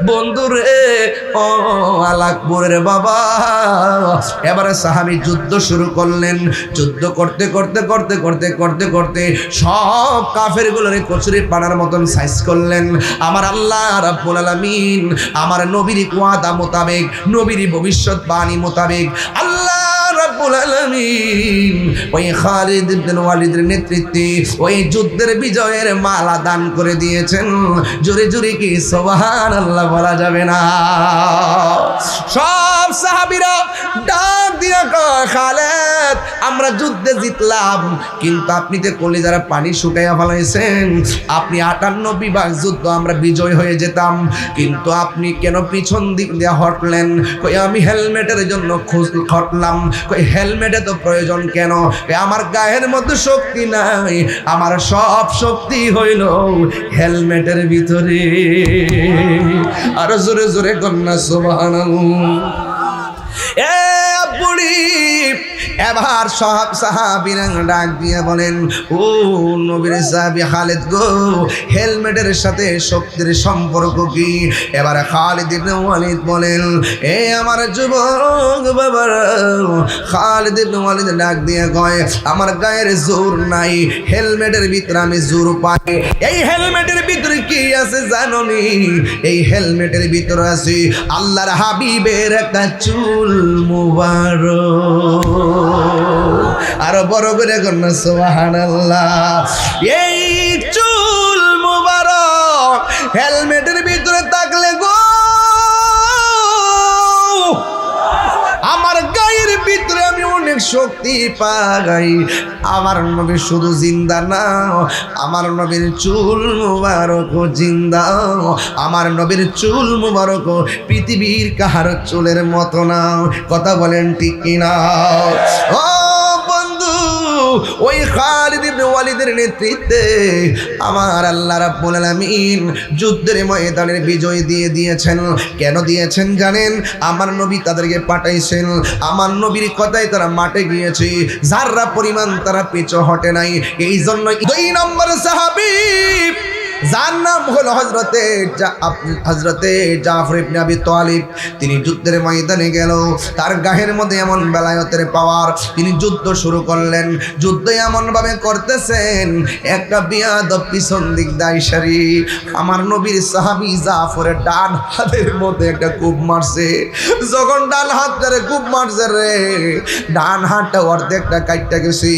বন্ধুরে ও আলাকপুরের বাবা। এবারে সাহাবী যুদ্ধ শুরু করলেন। যুদ্ধ করতে করতে করতে করতে করতে করতে সব কাফেরগুলোরে কচুরি পানার মতন সাইজ করলেন। আমার আল্লাহ রাব্বুল আলামিন আমার নবীর ওয়াদা মোতাবেক, নবীর ভবিষ্যৎবাণী মোতাবেক আল্লাহ রাব্বুল আলামিন ওই খালিদ ইবনে ওয়ালিদের নেতৃত্বে ওই যুদ্ধের বিজয়ের মালা দান করে দিয়েছেন। জোরে জোরে কি সুবহানাল্লাহ বলা যাবে না? সব সাহাবীরা ডাক দিয়া কয়, খালেদ আমরা যুদ্ধে জিতলাম, কিন্তু আপনি তো কলিজার পানি শুকাইয়া ফেলাইছেন। আপনি 58 বিভাগ যুদ্ধ আমরা বিজয় হয়ে যেতাম, কিন্তু আপনি কেন পিছন দিক দিয়ে হটলেন? কই আমি হেলমেটের জন্য হটলাম। কই হেলমেটে তো প্রয়োজন কেন? আমার গায়ের মধ্যে শক্তি নাই, আমার সব শক্তি হইল হেলমেটের ভিতরে। আর জোরে জোরে কন্যা সুবহানাল্লাহ। এ বুড়ি এবার সব সাহাবীরা ডাক দিয়ে বলেন, ও নবীর সাহাবী খালিদ গো, হেলমেটের সাথে শক্তির সম্পর্ক কি? এবার খালিদ ইবনে ওয়ালিদ বলেন, এ আমার যুবক বাবারা। খালিদ ইবনে ওয়ালিদ ডাক দিয়ে কয়, আমার গায়ের জোর নাই, হেলমেটের ভিতরে আমি জোর পাই। এই হেলমেটের ভিতরে কি আছে জানোনি? এই হেলমেটের ভিতরে আছে আল্লাহর হাবিবের একটা চুল মুবারক। আরো বড় করে কন্যা সুবহানাল্লাহ। এই চুল মুবারক হেলমেটের ভিতরে থাকলে গো আমার গায়ের ভিতরে আমি অনেক শক্তি পাই। আমার নবী শুধু জিন্দা না, আমার নবীর চুল মুবারক জিন্দা। আমার নবীর চুল মুবারক পৃথিবীর কাহার চুলের মতো না। কথা বলেন ঠিক কিনা? ও বন্ধু, ওই খালিদ ইবনে ওয়ালিদের নেতৃত্বে আমার আল্লাহ রাব্বুল আলামিন যুদ্ধের ময়দানের বিজয় দিয়ে দিয়েছেন। কেন দিয়েছেন জানেন? আমার নবী তাদেরকে পাঠাইছেন, আমার নবীর কথায় তারা মাঠে গিয়েছে, যাররা পরিমাণ তারা পিছু হটে নাই। এই জন্য 2 নম্বর সাহাবী যার নাম হলো হযরতে জাফর ইবনে আবি তালিব, তিনি যুদ্ধের ময়দানে গেল। তার গায়ের মধ্যে এমন বেলায়েতের পাওয়ার, তিনি যুদ্ধ শুরু করলেন। যুদ্ধ এমন ভাবে করতেছেন, একটা বিয়াদব পিছন দিক দাইশারি আমার নবীর সাহাবী জাফরের ডান হাতের মধ্যে একটা কূপ মারছে। যখন ডান হাতটারে কূপ মারছে রে, ডান হাতটা অর্ধেকটা কাটটা গেছে।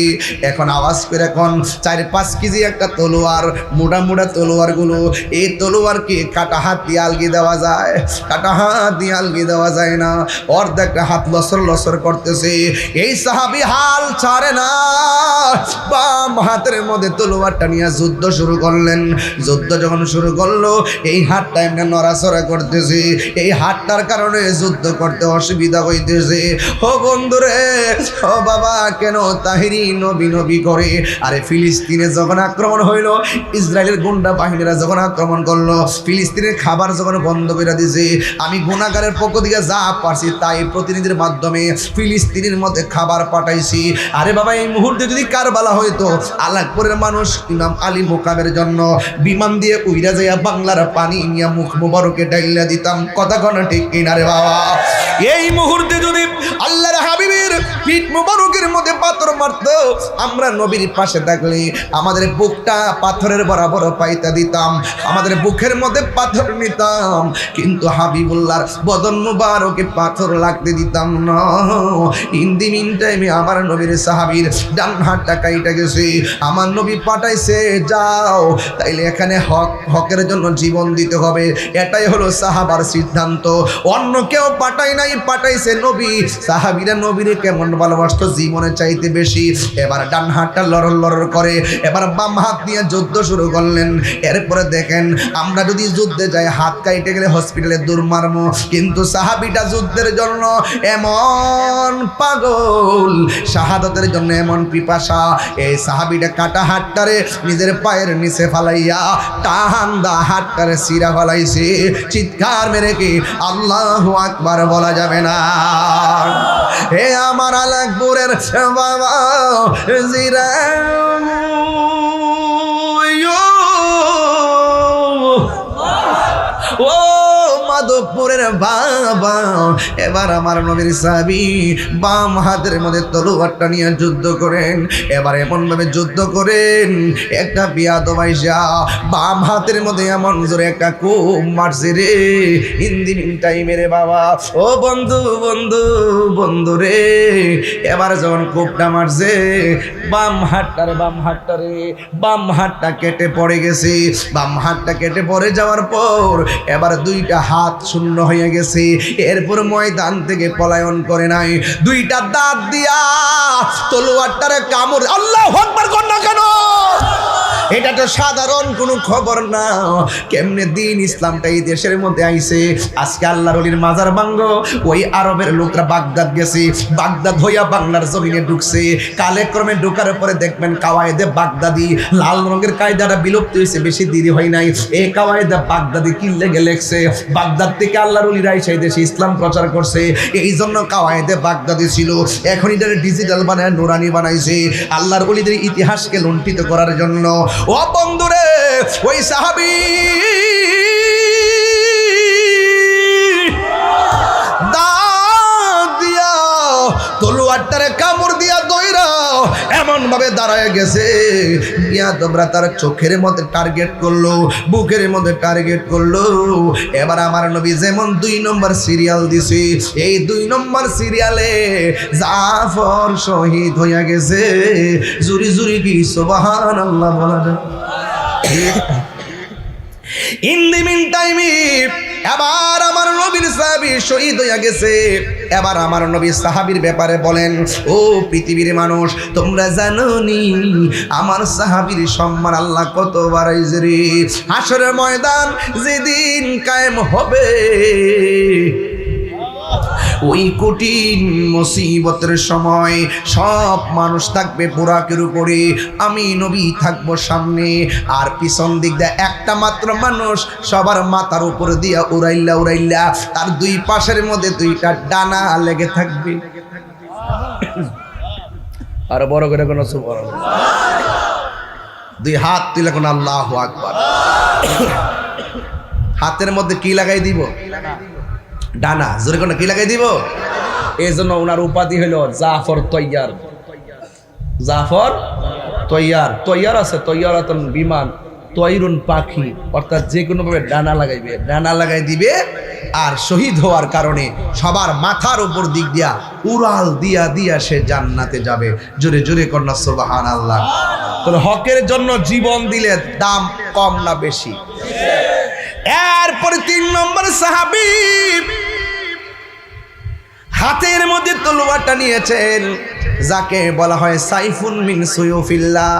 এখন আওয়াজ করে এখন 4-5 কেজি একটা তলোয়ার, মোটা মোটা তলোয়ার গুলো, এই তলোয়ারকে কাটা হাত দিয়ে আলগি দেওয়া যায়? কাটা হাত দিয়ে আলগি দেওয়া যায় না। অর্ধেকটা হাত লসর লসর করতেছে। এই সাহাবী হাল ছাড়ে না, বাম হাতের মধ্যে তলোয়ারটা নিয়ে যুদ্ধ শুরু করলেন। যুদ্ধ যখন শুরু করলো, এই হাতটা এমনি নড়াচড়া করতেছে। এই হাতটার কারণে যুদ্ধ করতে অসুবিধা হইতেছে। ও বন্ধুরে, ও বাবা, কেন তাহিরি নবী নবী করে? আরে ফিলিস্তিনে যখন আক্রমণ হইলো, ইসরায়েলের গুন্ডা বাহিনীরা যখন আক্রমণ করলো, ফিলিস্তিনের খাবার যখন বন্ধ করে দিয়েছে, আমি গুনাহগারের পক্ষ থেকে যা পারছি তাই প্রতিনিধির মাধ্যমে ফিলিস্তিনের মধ্যে খাবার পাঠাইছি। আরে বাবা, এই মুহূর্তে যদি কারবালা হইতো, আলাকপুরের মানুষ ইমাম আলী মোকামের জন্য বিমান দিয়ে উইরা যাইয়া বাংলার পানি নিয়ে মুখ মুবারকে ডাইলা দিতাম। কথা কোনা ঠিক কিনা রে বাবা? এই মুহূর্তে যদি আল্লাহর হাবিবের পিঠ মুবারকের মধ্যে পাথর মারতো, আমরা নবীর পাশে থাকলে আমাদের বুকটা পাথরের বরাবর পাইতা দিতাম, আমাদের বুকের মধ্যে পাথর নিতাম, কিন্তু হাবিবুল্লাহর বদন মুবারকে পাথর লাগতে দিতাম না। ইন দি মিন টাইমে আমার নবীর সাহাবীর ডান হাতটা কাইটা গেছে। আমার নবী পাঠাইছে, যাও, তাইলে এখানে হকের জন্য জীবন দিতে হবে। এটাই হলো সাহাবার সিদ্ধান্ত। অন্য কেউ পাঠাই নাই, পাঠাইছে নবী। সাহাবীরা নবীরে কেমন ভালোবাসতো, জীবনের চাইতে বেশি। এবার ডান হাতটা লড়র লড়র করে, এবার বাম হাত দিয়ে যুদ্ধ শুরু করলেন। এরপরে দেখেন, আমরা যদি যুদ্ধে যাই হাত কাইটে গেলে হসপিটালে দূর মারবো, কিন্তু সাহাবীটা যুদ্ধের জন্য এমন পাগল, শাহাদাতের জন্য এমন পিপাসা। এই সাহাবীটা কাটা হাতটারে নিজের পায়ের নিচে ফালাইয়া টাহান্দা হাতটারে সিরা ফালাইছে। চিৎকার মেরে কি আল্লাহু আকবার বলা যাবে না? হে আমার আলাকপুরের বাবা জিরা, ও মাধবপুরের বাবা। এবার আমার নবীর সাহাবী বাম হাতের মধ্যে তলোয়ারটা নিয়ে যুদ্ধ করেন। এবার এমন ভাবে যুদ্ধ করেন, একটা বিয়াদব আইসা বাম হাতের মধ্যে এমন জোরে একটা কোপ মারছে রে। হিন্দি মিন টাইমে রে বাবা, ও বন্ধু বন্ধু বন্ধু রে, এবার যখন কোপটা মারছে বাম হাতটা কেটে পড়ে গেছে। বাম হাতটা কেটে পড়ে যাওয়ার পর এবার দুইটা হাত শূন্য হয়ে গেছে। এরপর ময়দান থেকে পলায়ন করে নাই, দুইটা দাঁত দিয়া তলোয়ারটারে কামড়। আল্লাহু আকবার কর না কেন? এটা তো সাধারণ কোনো খবর না। কেমনে দিন ইসলামটা এই দেশের মধ্যে আইছে। আজকে আল্লাহর ওলির মাজার ভাঙ্গ, ওই আরবের লোকরা বাগদাদ গেছে, বাগদাদ হইয়া বাংলার জমিনে ঢুকছে। কালেক্রমে ঢুকার পরে দেখবেন কাওয়ায়েদে বাগদাদি, লাল রঙের কায়দাটা বিলুপ্ত হয়েছে, বেশি দেরি হয় নাই। এই কাওয়ায়েদে বাগদাদি কি লেগে লেখছে, বাগদাদ থেকে আল্লাহর ওলিরা এসে দেশে ইসলাম প্রচার করছে। এই জন্য কাওয়ায়েদে বাগদাদি ছিল, এখন এটা ডিজিটাল বানায় নুরানি বানাইছে আল্লাহর ওলিদের ইতিহাসকে লুণ্ঠিত করার জন্য। ও বন্ধুরে, ওই সাহাবী দাঁত দিয়া তলোয়ারটারে কামড় দিয়া দইরা এমন ভাবে দাঁড়ায় গেছে, বিয়াদবরা তার চোখের মধ্যে টার্গেট করলো, বুকের মধ্যে টার্গেট করলো। এবার আমার নবী যেমন 2 নম্বর সিরিয়াল দিছে, এই 2 নম্বর সিরিয়ালে জাফর শহীদ হইয়া গেছে। জুরি জুরি কি সুবহানাল্লাহ বলা যায়। ইন দি মিন টাইমে এবার আমার নবীর সাহাবী শহীদ হইয়া গেছে। এবার আমার নবী সাহাবীর ব্যাপারে বলেন, ও পৃথিবীর মানুষ, তোমরা জানো নি আমার সাহাবীর সম্মান আল্লাহ কত বাড়াইছে রে। হাসরের ময়দান যেদিন কায়েম হবে, ওই কঠিন মুসিবতের সময় সব মানুষ থাকবে বুরাকের উপরে, আমি নবী থাকবো সামনে, আর পিছন দিক দিয়ে একটা মাত্র মানুষ সবার মাথার উপর দিয়া উড়াইল্লা উড়াইল্লা তার 2 পাশের মধ্যে 2টা ডানা লেগে থাকবে। আর বড় করে কোন সুবহানাল্লাহ, 2 হাত তুলে কোন আল্লাহু আকবার। হাতের মধ্যে কি লাগাই দিব? ডানা। জোরে কোন কি লাগাই দিব? এই জন্য ওনার উপাধি হলো জাফর তৈয়ার। জাফর তৈয়ার। তৈয়ার আছে তৈয়ারাতন বিমান, তৈরুন পাখি, অর্থাৎ যে কোনো ভাবে ডানা লাগাইবে, ডানা লাগাই দিবে। আর শহীদ হওয়ার কারণে সবার মাথার উপর দিক দিয়া উড়াল দিয়া দিয়া সে জান্নাতে যাবে। জোরে জোরে কন্যা সুবহানাল্লাহ। তাহলে হকের জন্য জীবন দিলে দাম কম না বেশি? এরপরে 3 নম্বর সাহাবী হাতের মধ্যে তলোয়ারটা নিয়েছেন, যাকে বলা হয় সাইফুন মিন সুয়ুফিল্লাহ,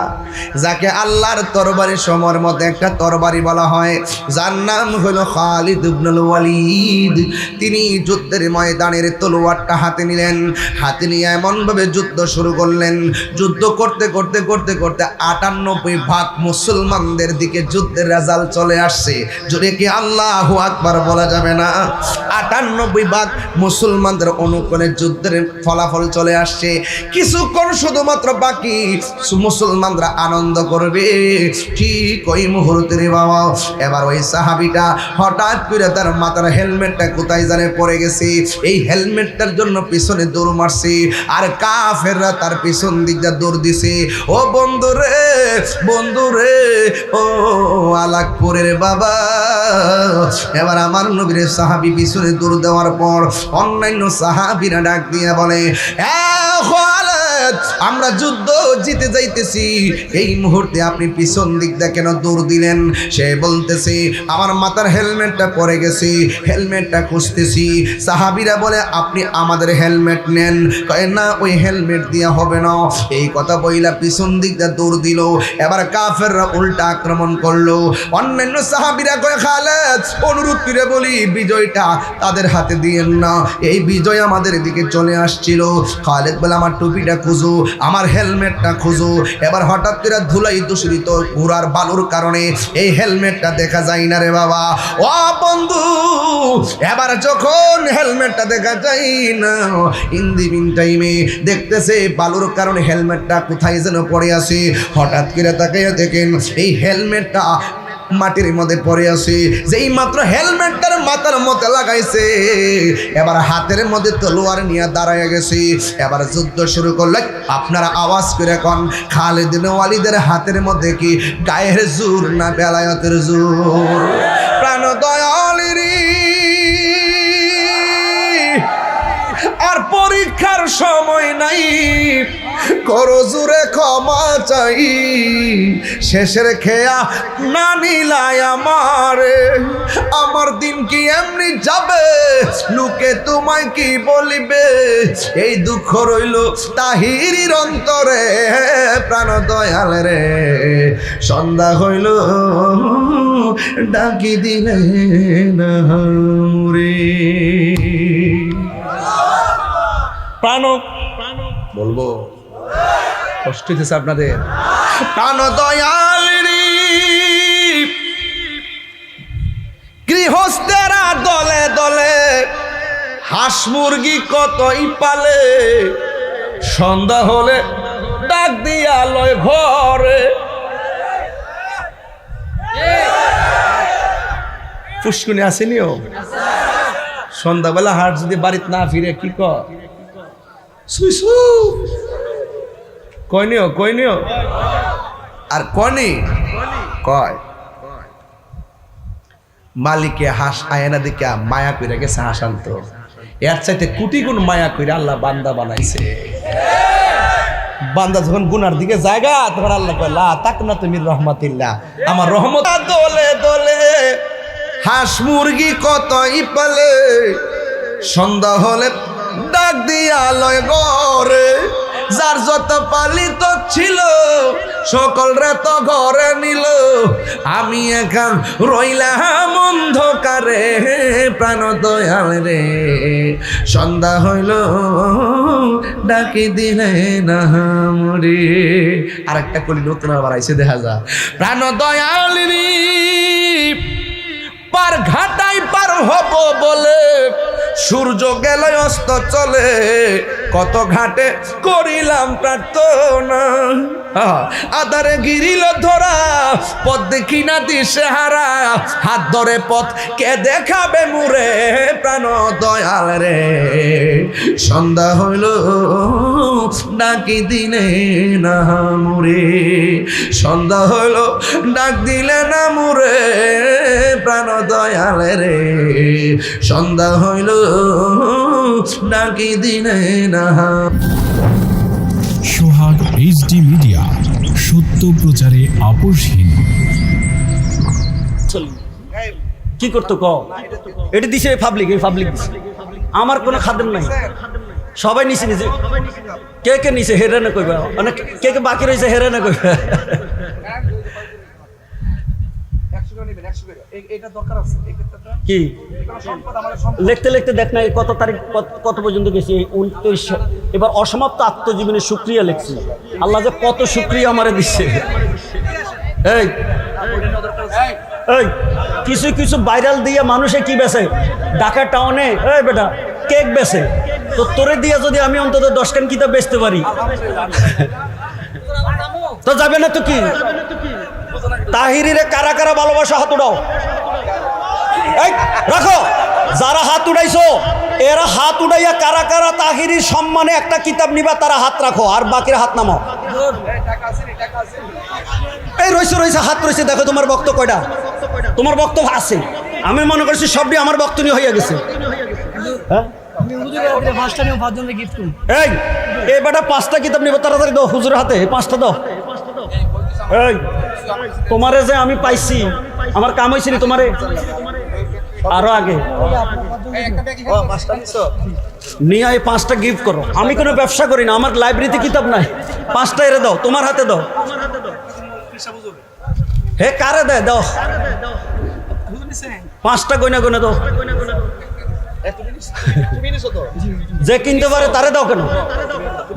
যাকে আল্লাহর তরবারির সময়ের মধ্যে একটা তরবারি বলা হয়, যার নাম হলো খালিদ ইবনুল ওয়ালিদ। তিনি যুদ্ধের ময়দানের তলোয়ারটা হাতে নিলেন, হাতে নিয়ে এমনভাবে যুদ্ধ শুরু করলেন। যুদ্ধ করতে করতে করতে করতে 98 ভাগ মুসলমানদের দিকে যুদ্ধের রেজাল্ট চলে আসছে। জোরে কি আল্লাহু আকবার বলা যাবে না? 98 ভাগ মুসলমানদের অনুকূলে যুদ্ধের ফলাফল চলে আসছে। কিছুক্ষণ শুধুমাত্র বাকি, মুসলমানরা আনন্দ করবে। ঠিক ওই মুহূর্তে রে বাবা, এবার ওই সাহাবীটা হঠাৎ করে তার মাথার হেলমেটটা কোথায় জানে পড়ে গেছে। এই হেলমেটটার জন্য পিছনে দৌড় মারছে, আর কাফেররা তার পিছন দিক দিয়ে দৌড় দিছে। ও বন্ধুরে বন্ধুরে, ও আলাকপুরের বাবা। এবার আমার নবীর সাহাবী পিছনে দৌড় দেওয়ার পর অন্যান্য সাহাবীরা ডাক দিয়ে বলে, আমরা যুদ্ধ জিতে যাইতেছি, এই মুহূর্তে আপনি পিছন দিক দিয়ে কেন দৌড় দিলেন? সে বলতেছে, আমার মাথার হেলমেটটা পড়ে গেছে, হেলমেটটা খুঁজতেছি। সাহাবীরা বলে, আপনি আমাদের হেলমেট নেন। কয় না, ওই হেলমেট দিয়ে হবে না। এই কথা বইলা পিছন দিক দিয়ে দৌড় দিল। এবার কাফেররা উল্টা আক্রমণ করলো। অন্যান্য সাহাবীরা কয়, খালেদ অনুরোধ করে বলি, বিজয়টা তাদের হাতে দিয়েন না, এই বিজয় আমাদের দিকে চলে আসছিল। খালেদ বলে, আমার টুপিটা খুঁজো, আমার হেলমেটটা খুঁজো। এবার হঠাৎ করে ধুলাই দূষিত ঘোড়ার বালুর কারণে এই হেলমেটটা দেখা যায় না রে বাবা। ও বন্ধু, এবার যখন হেলমেটটা দেখা যায় না, ইন দি মিন টাইমে দেখতেছে বালুর কারণে হেলমেটটা কোথায় যেন পড়ে আছে। হঠাৎ করে তাকাইয়া দেখেন এই হেলমেটটা মাটির মধ্যে পড়ে আছে, যেই মাত্র হেলমেটটার মাথার মধ্যে লাগাইছে এবার হাতের মধ্যে তলোয়ার নিয়ে দাঁড়ায় গেছে। এবার যুদ্ধ শুরু করলে আপনারা আওয়াজ করে কোন খালিদ বিন ওয়ালিদের হাতের মধ্যে কি গায়ের জোর না বেলায়েতের জোর? প্রাণ দয়ালেরি আর পরীক্ষার সময় নাই, করো জোরে ক্ষমা চাই, শেষের খেয়া না নিলাই আমার দিন কি এমনি যাবে, লোকে তোমায় কি বলিবে, এই দুঃখ রইল তাহিরির অন্তরে। প্রাণ দয়াল রে সন্ধ্যা হইল ডাকি দিলে না রে। প্রাণ বলবো কষ্ট হইতেছে আপনাদের? প্রাণ দয়াল রে গৃহস্থেরা দলে দলে হাঁস মুরগি কতই পালে, সন্ধ্যা হলে ডাক দিয়া লয় ঘরে। পুষ্কুনি আসেনিও সন্ধ্যাবেলা হাট যদি বাড়িতে না ফিরে কি কয়নিও আর কনি কয় মালিকে হাঁস আয়না দিকে মায়া কইরা গেছে হাঁস আনতো, এর চাইতে কোটি গুণ মায়া কইরা আল্লাহ বান্দা বানাইছে। বান্দা যখন গুনার দিকে জায়গা তখন আল্লাহ কয় লা তাকনা তুমি রহমাতিল্লাহ, আমার রহমত। দলে দলে হাঁস মুরগি কতই পালে, সন্ধ্যা হলে ডাক দিয়া লয় ঘরে। যার যত পালিত ছিল সকল রে তো ঘরে নিল, আমি এখন রইলাম অন্ধকারে। প্রাণ দয়াল রে সন্ধ্যা হইল ডাকি দিলে না মরে। আরেকটা কলি নতুন আবার আইসে দেখা যা। প্রাণ দয়াল রে পার ঘাটাই পার হব বলে সূর্য গেল অস্ত চলে, কত ঘাটে করিলাম প্রার্থনা, আদারে গিরিল ধরা পথ দেখি না দিশে হারা, হাত ধরে পথ কে দেখাবে মুরে। প্রাণ দয়াল রে সন্ধ্যা হইল ডাকি দিলে না মুরে, সন্ধ্যা হইল ডাক দিলে না মুরে। প্রাণ দয়াল রে সন্ধ্যা হইল ডাকি দিলে না। সোহাগ এইচডি মিডিয়া, সত্য প্রচারে আপোষহীন। কি করতো ক এটা দিছে পাবলিক, এই পাবলিক দিছে, আমার কোনো খাদেম নাই, সবাই নিছে নিজে। কে কে নিছে হেরানে কইবা, মানে কে কে বাকি রয়েছে হেরানে কইবা। কি লিখতে লিখতে দেখ না কত তারিখ কত পর্যন্ত গেছি, 29। এবার অসমাপ্ত আত্মজীবনের শুকরিয়া লিখছি, আল্লাহ যে কত শুকরিয়া আমারে দিচ্ছে। এই এই কিছু কিছু ভাইরাল দিয়ে মানুষে কি বেছে, ঢাকা টাউনে এই বেটা কেক বেছে, তো তোরে দিয়ে যদি আমি অন্তত 10 খান কিতাব বেচতে পারি তো যাবে না তো কি? তাহিরিরে কারা কারা ভালোবাসা হাত উঠাও, এই রাখো। যারা হাত উঠাইছো এরা হাত উঠাইয়া কারা কারা তাহিরির সম্মানে একটা কিতাব নিবা তারা হাত রাখো, আর বাকিরা হাত নামাও। এই রয়েছে রয়েছে হাত রয়েছে, দেখো তোমার বক্তব্য কয়টা, তোমার বক্তব্য আছে। আমি মনে করছি সবটি আমার বক্তব্য হয়ে গেছে। হ্যাঁ এই বেটা 5টা কিতাব নিব, তাড়াতাড়ি দাও হুজুরের হাতে, 5টা দাও। এই তোমারে যে আমি পাইছি আমার কাম হয়েছিল, তোমারে আরো আগে নিয়ে 5টা গিফট করো। আমি কোনো ব্যবসা করি না, আমার লাইব্রেরিতে কিতাব নাই, 5টা এরে দাও, তোমার হাতে দাও। হে কারে দেয় দাও, 5টা গয়না গয়না দাও। যে কিনতে পারে তারে দাও কেন,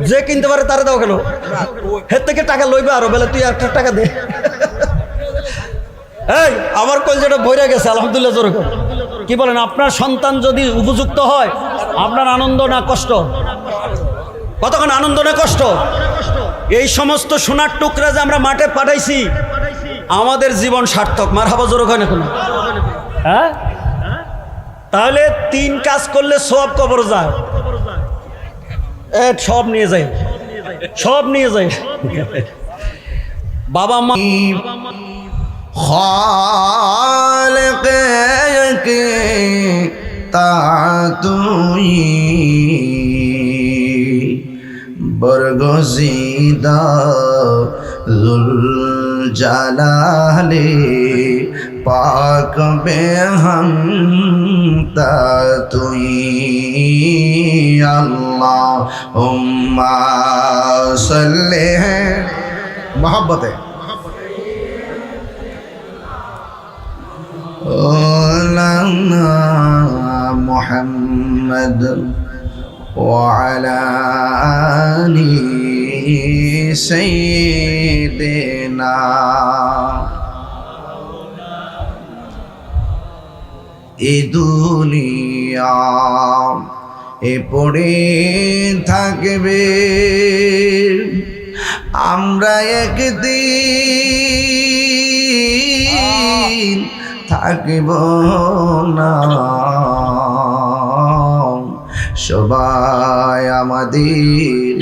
যে কিনতে পারে তারে দাও কেন? হের থেকে টাকা লইবে আরো বেলা, তুই 1 টাকা দে। এই আমার কলজেটা ভরে গেছে আলহামদুলিল্লাহ। জোরে কি বলেন? আপনার সন্তান যদি উপযুক্ত হয়, আপনার আনন্দ না কষ্ট? কতক্ষণ আনন্দ না কষ্ট? এই সমস্ত সোনার টুকরা যে আমরা মাঠে পাঠাইছি, আমাদের জীবন সার্থক। মারহাবা জোরে কয় না কোনো? হ্যাঁ, তাহলে 3 কাজ করলে সব কবর যায়। সব নিয়ে যায়, সব নিয়ে যায়। বাবা মা খালিক কে তাতুই বরগজিদা জুল জালালে পাক বেহম তাতুই আল্লাহুম্মা সাল্লি মোহব্বতে মুহাম্মদ وعلى آل سيدنا এ দুনিয়া এ পড়ে থাকবে, আমরা একদিন থাকব না। সবাই আমাদের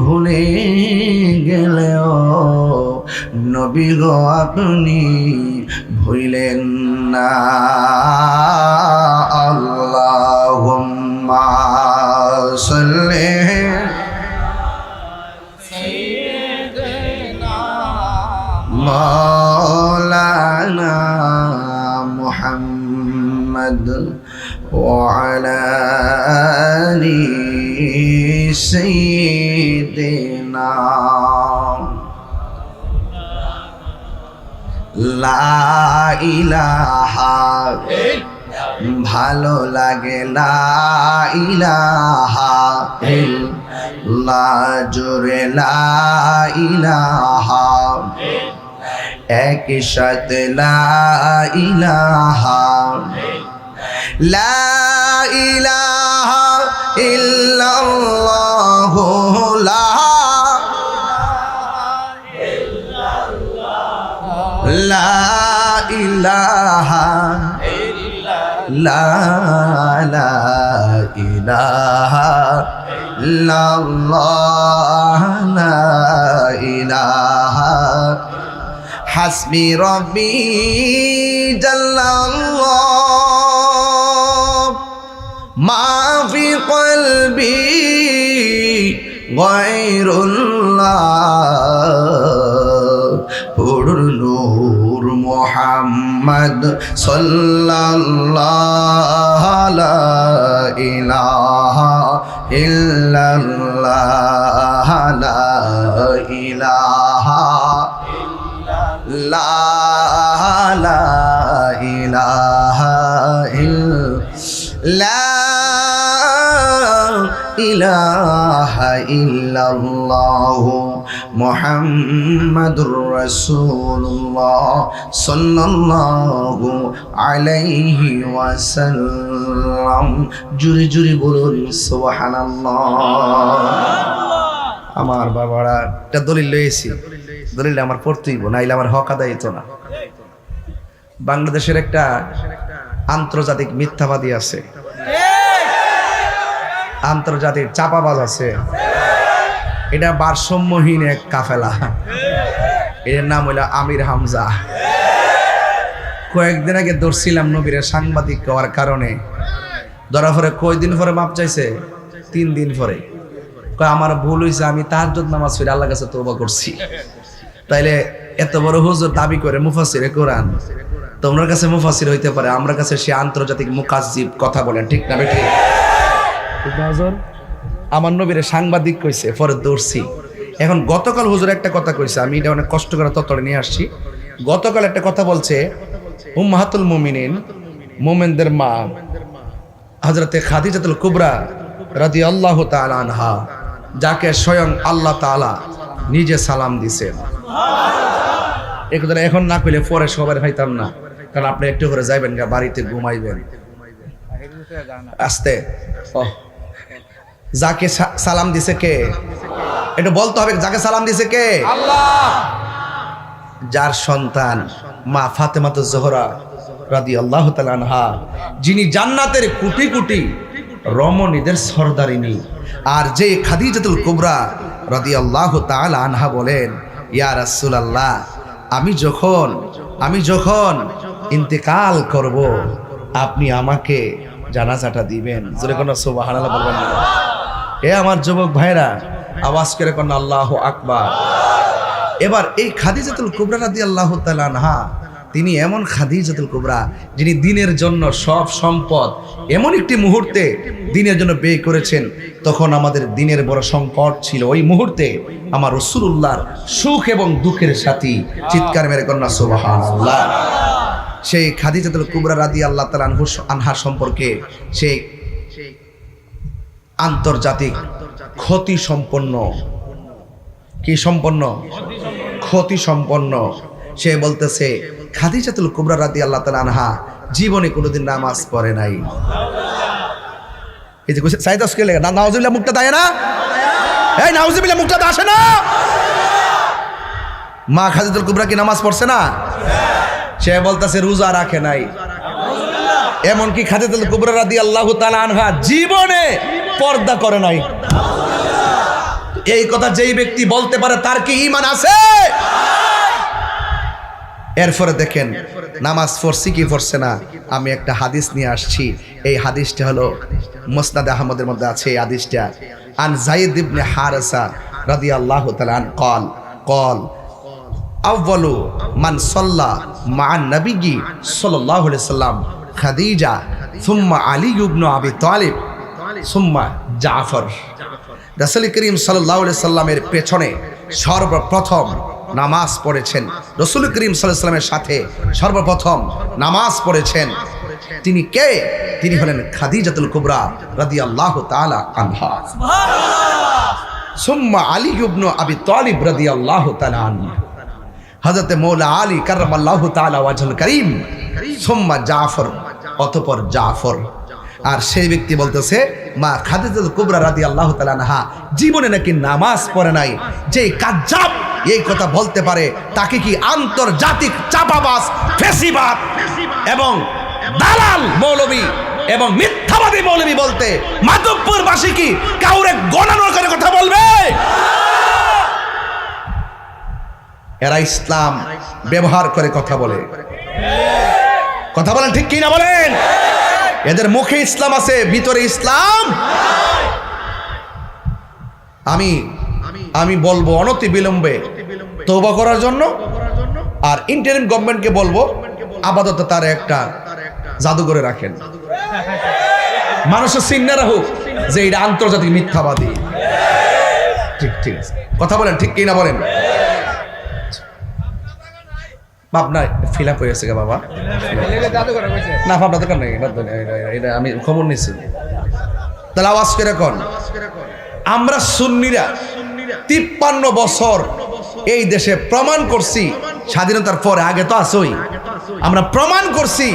ভুলে গেলেও নবী গো আপনি ভুলেন না। আল্লাহুম্মা সাল্লি মাওলানা মুহাম্মদ وعلى آل سيدنا লা ইলাহা ভালো লাগে, লা ইলাহা ইল্লাল্লাহ জোরে লা ইলাহা, একই সাথে লা ইলাহা লা ইলাহা ইল্লাল্লাহ লা ইলাহা লা ইলাহা ইল্লাল্লাহ লা ইলাহা হাসবি রব্বি জাল্লাল্লাহ মা ফি কলবি গায়রুল্লাহ নূর মুহাম্মদ সাল্লাল্লাহু লা ইলাহা ইল্লাল্লাহ লা ইলাহা লা ইলাহা ইলাহা ইল্লাল্লাহ মুহাম্মাদুর রাসূলুল্লাহ সাল্লাল্লাহু আলাইহি ওয়াসাল্লাম। জুরি জুরি বলুন সুবহানাল্লাহ। আমার বাবারা একটা দলিল লয়েছি, দলিল আমার পড়তেই নাইলে আমার হক আদায় হতো না। বাংলাদেশের একটা আন্তর্জাতিক মিথ্যাবাদী আছে, আন্তর্জাতিক চাপাবাজ আছে, এটা ভারসাম্যহীন এক কাফেলা, এর নাম হইল আমির হামজা। কয়েকদিন আগে ধরছিলাম নবীর সাংবাদিক হওয়ার কারণে, ধরা পরে কয়দিন পরে মাপ চাইছে, 3 দিন পরে কয় আমার ভুল হয়েছে, আমি তাহাজ্জুদ নামাজ পড়ে আল্লাহর কাছে তওবা করছি। তাইলে এত বড় হুজুর দাবি করে মুফাসসিরে কোরআন, তোমার কাছে মুফাসসির হইতে পারে, আমার কাছে সে আন্তর্জাতিক মুকাজ্জিব। কথা বলেন ঠিক না বেঠিক? আমার নবীর সাংবাদিক কইছে, পরে দৌড়ছি। এখন গতকাল হুজুর একটা কথা কইছে, আমি এটা অনেক কষ্ট করে তত্ত্বটা নিয়ে আসছি। গতকাল একটা কথা বলছে, উম্মাহাতুল মুমিনিন, মোমেনদের মা হযরতে খাদিজাতুল কুবরা রাদিয়াল্লাহু তাআলা আনহা, যাকে স্বয়ং আল্লাহ তাআলা নিজে সালাম দিছেন। এই কথাটা এখন না কইলে পরে সবার খাইতাম না, কারণ আপনি একটু করে যাইবেন গা, বাড়িতে ঘুমাইবেন আস্তে। যাকে সালাম দিছে কে? এটা বলতে হবে, যাকে সালাম দিছে কে? আল্লাহ। যার সন্তান মা ফাতেমাতুজ জোহরা রাদিয়াল্লাহু তাআলা আনহা, যিনি জান্নাতের কোটি কোটি রমণীদের সরদারিনী, আর যে খাদিজাতুল কুবরা রাদিয়াল্লাহু তাআলা আনহা বলেন, ইয়া রাসূলুল্লাহ, আমি যখন ইন্তেকাল করব আপনি আমাকে জানাজাটা দিবেন। জোরে কোন সুবহানাল্লাহ বলবেন না? এ আমার যুবক ভাইরা, আওয়াজ করে কোন আল্লাহু আকবার। এবার এই খাদিজাতুল কুবরা রাদিয়াল্লাহু তাআলা আনহা, তিনি এমন খাদিজাতুল কুবরা যিনি দিনের জন্য সব সম্পদ এমন একটি মুহূর্তে দিনের জন্য ব্যয় করেছেন, তখন আমাদের দিনের বড় সংকট ছিল। ওই মুহূর্তে আমার রাসূলুল্লাহর সুখ এবং দুঃখের সাথী, চিৎকার মেরে কন্যা সুবহানাল্লাহ। সেই খাদিজাতুল কুবরা রাদিয়াল্লাহু তাআলা আনহা সম্পর্কে সেই আন্তর্জাতিক ক্ষতি সম্পন্ন সে বলতেছে, খাদিজাতুল কুবরা রাদিয়াল্লাহু তাআলা আনহা জীবনে কোনোদিন নামাজ পড়ে নাই। এই যে সাইদাস কে লাগে না, নাউজুবিল্লাহ মুখটা দেয় না, এই নাউজুবিল্লাহ মুখটা আসে না। মা খাদিজাতুল কুবরা কি নামাজ পড়ছে না? সে বলতেছে রোজা রাখে নাই। এমনকি খাদিজাতুল কুবরা রাদিয়াল্লাহু তাআলা আনহা জীবনে পর্দা করে নাই। এই কথা যেই ব্যক্তি বলতে পারে তার কি ঈমান আছে? এরপরে দেখেন নামাজ পড়ছি কি পড়ছে না। আমি একটা হাদিস নিয়ে আসছি, এই হাদিসটা হলো মুসনাদ আহমদের মধ্যে আছে। এই হাদিসটা আন যায়েদ ইবনে হারেসা রাদিয়াল্লাহু তাআলা আন قال আউয়ালু মান সাল্লা মা'আন নবী সাল্লাল্লাহু আলাইহি সাল্লাম খাদিজা সুম্মা আলী ইবনে আবি তালিব সুম্মা জাফর। রাসূল করিম সাল্লাল্লাহু আলাইহি সাল্লামের পেছনে সর্বপ্রথম নামাজ পড়েছেন, রাসূল করিম সাল্লাল্লাহু আলাইহি সাল্লামের সাথে সর্বপ্রথম নামাজ পড়েছেন তিনি কে? তিনি হলেন খাদিজাতুল কুবরা রাদিয়াল্লাহু তাআলা আনহা। সুবহানাল্লাহ। সুম্মা আলী ইবনে আবি তালিব রাদিয়াল্লাহু তাআলা আনহু, হযরত মওলা আলী কাররামাল্লাহু তাআলা ওয়াজহুল করিম। সুম্মা জাফর, অতঃপর জাফর। আর সেই ব্যক্তি বলতেছে মা খাদিজাতুল কুবরা রাদিয়াল্লাহু তাআলা আনহা জীবনে নাকি নামাজ পড়ে নাই। যে কাজ্জাব এই কথা বলতে পারে তাকে কি আন্তর্জাতিক চাপাবাজ, ফেসিবাদ এবং দালাল মৌলবী এবং মিথ্যাবাদী মৌলবী বলতে মাধবপুরবাসী কি কাউরে গণনা করে কথা বলবে? এরা ইসলাম ব্যবহার করে কথা বলে। কথা বলেন ঠিক কি না বলেন? এদের মুখে ইসলাম আছে, ভিতরে ইসলাম। আমি বলবো অনতি বিলম্বে তওবা করার জন্য, আর ইন্টারিম গভর্নমেন্টকে বলবো আপাতত তার একটা জাদুঘরে রাখেন, মানুষের চিন্তা রাখুক যে এটা আন্তর্জাতিক মিথ্যাবাদী। ঠিক আছে, কথা বলেন ঠিক কি না বলেন? আপনার ফিল আপ হয়েছে গে বাবা? না আপনার দরকার নেই, এটা আমি খবর নিচ্ছি। তাহলে আওয়াজ করে কোন আমরা সুন্নিরা 53 বছর এই দেশে প্রমাণ করছি, স্বাধীনতার পরে, আগে তো আসই, আমরা প্রমাণ করছি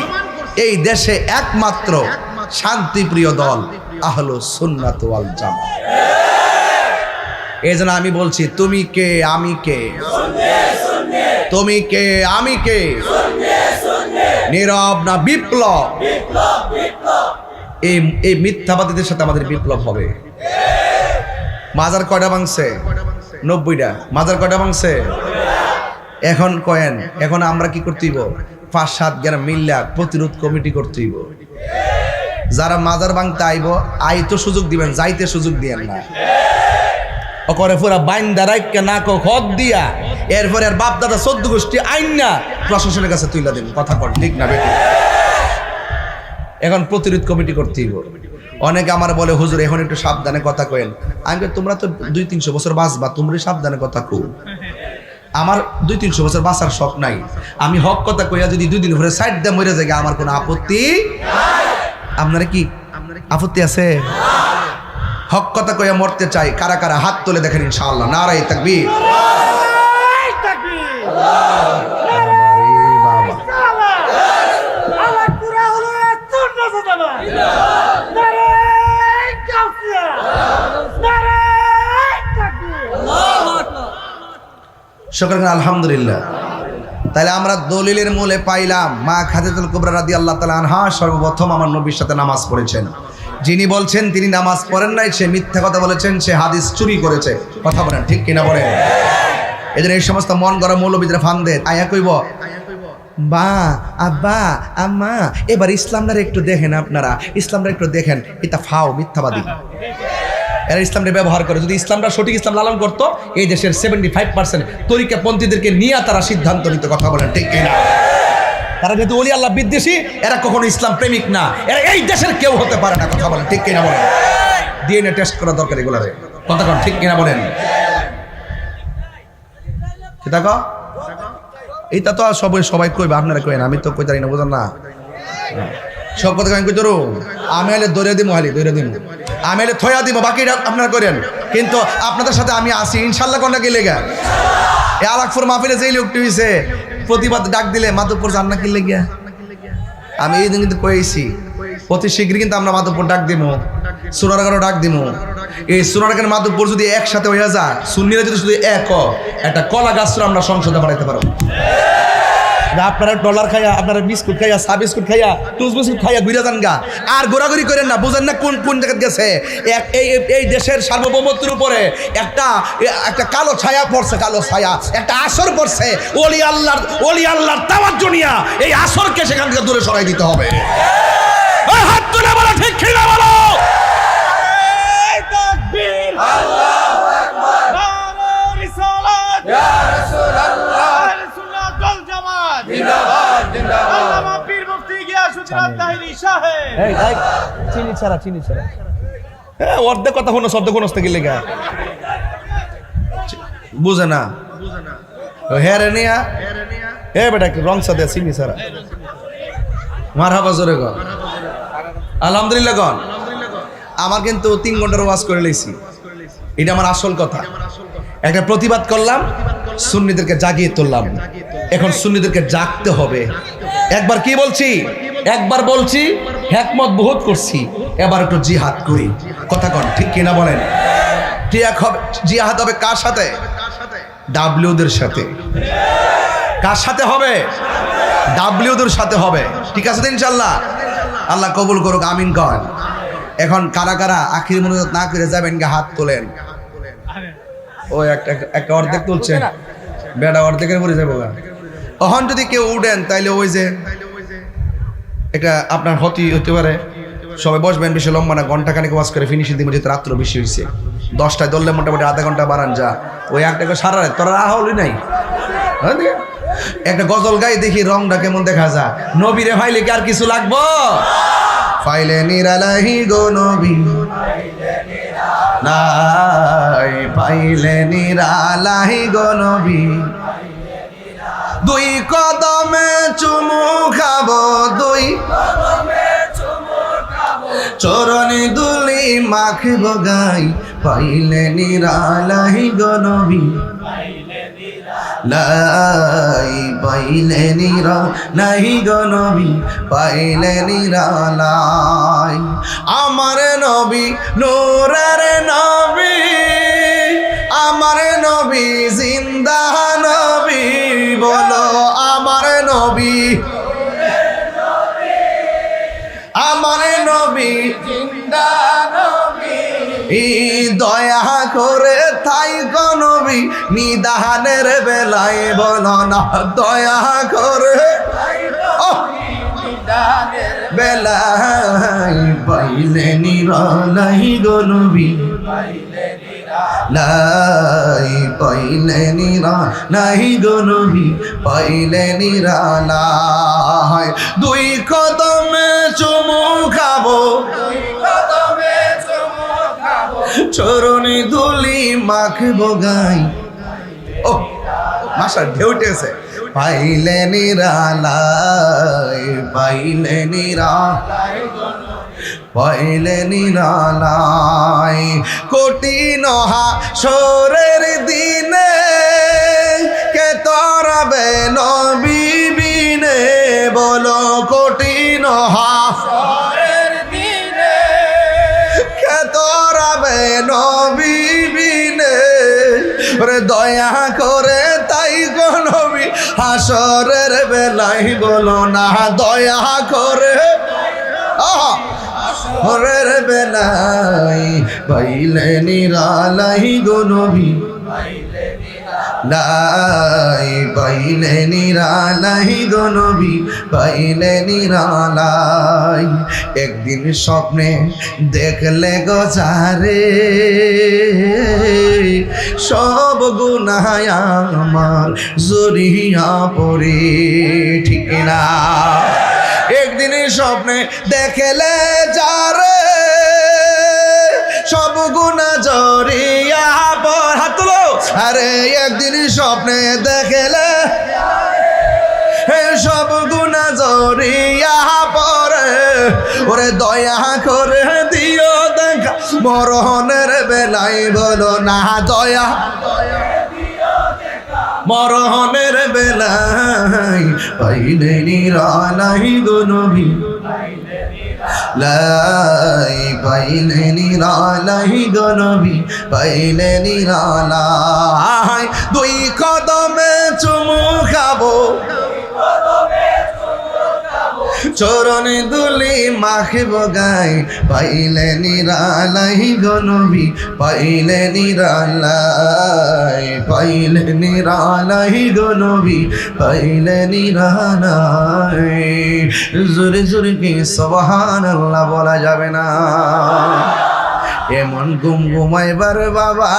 এই দেশে একমাত্র শান্তিপ্রিয় দল আহলুস সুন্নাত ওয়াল জামাত। এই জন্য আমি বলছি, তুমি কে আমি কে, তুমি কে আমি কে, নীরব না বিপ্লব? এই মিথ্যাবাদীদের সাথে আমাদের বিপ্লব হবে। মাজার কয়টা ভাঙছে? 90টা। মাজার কয়টা ভাঙছে? এখন কয়েন। এখন আমরা কি করতে হইব? 5-7 গ্রাম মিল্লা প্রতিরোধ কমিটি করতে হইব। যারা মাজার ভাঙতে আইব, আইতো সুযোগ দিবেন, যাইতে সুযোগ দিয়েন না। করে পুরা বাইন দাঁড়াইকে না খত দিয়া এরপরে আর বাপ দাদা 14 গোষ্ঠী আইন না প্রশাসনের কাছে তুইলা দিন। কথা কর ঠিক না বেটি? এখন প্রতিরোধ কমিটি করতে হইব। অনেকে আমার বলে হুজুর এখন একটু সাবধানে কথা কয়েন। আমি তোমরা তো 200-300 বছর বাঁচবা, তোমরা সাবধানে কথা কও। আমার 200-300 বছর বাঁচার শখ নাই। আমি হক কথা কইয়া যদি 2 দিন পরে সাইড দিয়ে মরে যাই, আমার কোনো আপত্তি আপনারা কি আপত্তি আছে? হক কথা কইয়া মরতে চাই। কারা কারা হাত তুলে দেখেন ইনশাআল্লাহ। নারায়ে তাকবীর। সকলকে আলহামদুলিল্লাহ। তাহলে আমরা দলিলের মূলে পাইলাম মা খাদিজাতুল কুবরা রাদিয়াল্লাহু তাআলা আনহা সর্বপ্রথম আমার নবীর সাথে নামাজ পড়েছেন। যিনি বলছেন তিনি নামাজ পড়েন নাই, সে মিথ্যা কথা বলেছেন, সে হাদিস চুরি করেছে। কথা বলেন ঠিক কিনা বলেন? এদের এই সমস্ত মন গড়া মৌলবীদের ফান্দে আয়া কইব বা আব্বা আম্মা এবার ইসলামটার একটু দেখেন, আপনারা ইসলামটা একটু দেখেন, এটা ফাও মিথ্যাবাদী। এরা ইসলামটা ব্যবহার করে। যদি ইসলামটা সঠিক ইসলাম লালন করতো এই দেশের 75% তরিকাপন্থীদেরকে নিয়ে তারা সিদ্ধান্ত নিত। কথা বলেন ঠিক কিনা? তারা যেহেতু ওলি আল্লাহ বিদ্বেষী, এরা কখনো ইসলাম প্রেমিক না, এরা এই দেশের কেউ হতে পারে না। কথা বলেন ঠিক কিনা বলেন? ডিএনএ টেস্ট করা দরকার এগুলারে। কথা কন ঠিক কিনা বলেন? কি দেখো এইটা তো সবাই কইবে, আপনারা কইন, আমি তো কইতারি না, বুঝেন না? সব কথা আমি কইতারু, আমি হলে দৌড়ে দিব, আমি হলে থয়া দিব, বাকিটা আপনারা করেন। কিন্তু আপনাদের সাথে আমি আসি ইনশাল্লাহ। কোনটা কি লেগা এ আলাকপুর মাহফিলে যেই লোকটি হয়েছে প্রতিবাদ ডাক দিলে মাধবপুর জান না কি লেগা, আমি এই দিন কিন্তু কয়েছি অতি শীঘ্রই কিন্তু আমরা মাধবপুর ডাক দিব, সোনারগাঁও ডাক দিব। এই সোনারগাঁও মাধবপুর যদি একসাথে হইয়া যায়, সুন্নিরা যদি শুধু একটা কলা গাছ আমরা সংসদে বাড়াইতে পারবো। আপনারা ডলার খাইয়া, আপনারা বিস্কুট খাইয়া, চা বিস্কুট খাইয়া, টুস বিস্কুট খাইয়া ঘুরে যান গা, আর ঘোরাঘুরি করেন না। বুঝেন না কোন কোন জায়গায় গেছে? এই দেশের সার্বভৌমত্বের উপরে একটা কালো ছায়া পড়ছে, কালো ছায়া, একটা আসর পড়ছে। ওলি আল্লাহর তাওয়াজ্জু নিয়া এই আসরকে সেখান থেকে দূরে সরাই দিতে হবে। হাত তুলে বলো ঠিক কিনা বলো? তাকবীর, আল্লাহু আকবার, নারে রিসালাত, ইয়া রাসূলুল্লাহ, আহলে সুন্নাত ওয়াল জামাত জিন্দাবাদ, জিন্দাবাদ। আল্লামা পীর মুফতি গিয়াসউদ্দিন আত-তাহিরি সাহেব। এই ভাই চিনি ছাড়া অর্ধেক কথা শুনো, শব্দ কোন থেকে লেগা বুঝে না। হেরে নিয়া এ বেটা রং সাদে চিনি ছাড়া মারহাবা জোরে গো, আলহামদুলিল্লাহ গন। আমার কিন্তু 3 ঘন্টার ওয়াজ করে লইছি, এটা আমার আসল কথা। একটা প্রতিবাদ করলাম, সুন্নিদেরকে জাগিয়ে তুললাম। এখন সুন্নিদেরকে জাগতে হবে। একবার কি বলছি? একবার বলছি হিকমত বহুত করছি, এবার একটু জিহাদ করি। কথা কন ঠিক কিনা বলেন? জিহাদ হবে কার সাথে? ডাব্লিউদের সাথে। কার সাথে হবে? ডাব্লিউদের সাথে হবে। ঠিক আছে তো ইনশাআল্লাহ? আল্লাহ কবুল করুক, আমিন কন। এখন কারা কারা আখির মনোজাত না করে যাবেন গা হাত তোলেন। ও একটা অর্ধেক তুলছে, বেড়া অর্ধেকের পরে যাবো। এখন যদি কেউ উঠেন তাইলে ওই যে একটা আপনার হতে পারে, সবাই বসবেন, বেশি লম্বা না, ঘন্টা খানিক ওয়াজ করে ফিনিশিং দিব। যেহেতু রাত্র বেশি হয়েছে, 10টায় ধরলে মোটামুটি আধা ঘন্টা বাড়ান যা। ওই একটা সারা রাত তোরা হলই নাই। একটা গজল গাই দেখি রংটা কেমন দেখা যায়। নবীরে ফাইলে কি আর কিছু লাগবো? ফাইলে নিরালাহি গো নবী, নাই পাইলে নিরালাহি গো নবী। 2 কদমে চুমু খাবো, 2 চরণে দুলি মাখিব গাই, পাইলে নিরালাহি গো নবী। লাই পাইলে নিরালাহি গো নবী, পাইলে নিরালাই। আমার নবী নূরের নবী, আমার নবী জিন্দা নবী। বলো আমার নবী, আমার নবী জিন্দা নবী। দয়া করে তাই গো নবী, নিদানের বেলায় বলো না, দয়া করে নিদানের বেলায়, পাইলে নিরালাই গো নবী, লাই পাইলে নিরালাই গো নবী, পাইলে নিরালাই। 2 কদমে চুমু খাবো, চরণে ধুলি মাখবো গাই। ও মাশা ঢেউ উঠেছে। পাইলে নিরালাই, পাইলে নিরালাই, পাইলে নিরালাই। কঠিন হাসরের দিনে কে তরাবে নবী বিনে। বলো কঠিন হাসরের দিনে কে তরাবে নবী বিনে। দয়া করে তাই গো নবী হাস হাসরের বেলায় বলো না দয়া করে হাসরের বেলায় পাইলে নিরালাই গো নবী লাই পাইলে নিরালাই গো নবী পাইলে নিরালাই একদিন স্বপ্নে দেখলে গো যারে সব গুনাহ আমার জড়িয়া পড়ে ঠিক না একদিন স্বপ্নে দেখলে যারে সব গুনাহ জড়িয়া পড়ে হাত তুলো আরে একদিন স্বপ্নে দেখলে সব গুনাহ জড়িয়া পড়ে ওরে দয়া করে দিও দেখা মরণের বেলায় বলো না দয়া মরণের বেলায় পাইলে নিরালাই গো নবী লাই পাইলে নিরালাই গো নবী পাইলে নিরালাই দুই কদমে চুমু খাবো চরণে দুলি মাখিব গাই পাইলে নিরালাই গো নবী পাইলে নিরালাই পাইলে নিরালাই গো নবী পাইলে নিরালাই জোরে জোরে কি সুবহানাল্লাহ বলা যাবে না এমন ঘুমাইবার বাবা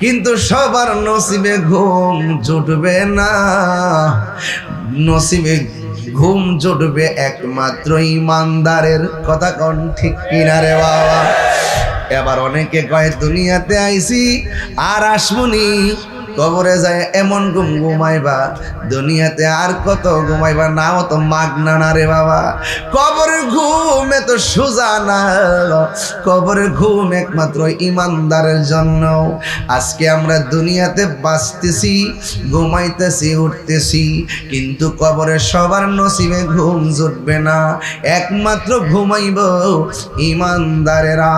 কিন্তু সবার নসিবে ঘুম জুটবে না নসিবে ঘুম জুটবে একমাত্র ইমানদারের কথা কোন ঠিক কিনা রে বাবা এবার অনেকে কয় দুনিয়াতে আইছি আর আসমুনি কবরে যায় এমন ঘুমাইবা দুনিয়াতে আর কত ঘুমাইবা নাও তো মাগনা না রে বাবা কবরের ঘুম এত সোজা না কবরের ঘুম একমাত্র ইমানদারের জন্য আজকে আমরা দুনিয়াতে বাঁচতেছি ঘুমাইতেছি উঠতেছি কিন্তু কবরে সবার নসিবে ঘুম জুটবে না একমাত্র ঘুমাইব ইমানদারেরা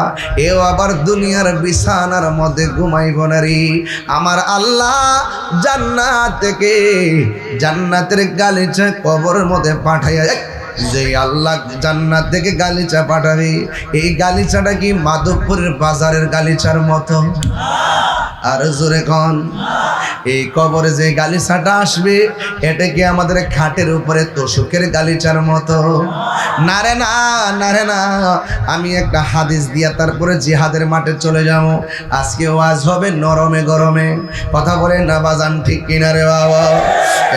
এও আবার দুনিয়ার বিছানার মধ্যে ঘুমাইব না রে আমার আল্লাহ জান্নাত থেকে জান্নাতের গালিচা কবরের মধ্যে পাঠাইয়া যে আল্লাহ জান্নাত থেকে গালিচা পাঠাবে এই গালিচাটা কি মাধবপুরের বাজারের গালিচার মতো আর জোরে কোন এই কবরে যে গালিচাটা আসবে এটা কি আমাদের খাটের উপরে তোষকের গালিচার মতো না রে না না রে না আমি একটা হাদিস দিয়া তারপরে জিহাদের মাঠে চলে যাব আজকে ওয়াজ হবে নরমে গরমে কথা বলে না বাজান ঠিক কিনা রে বাবা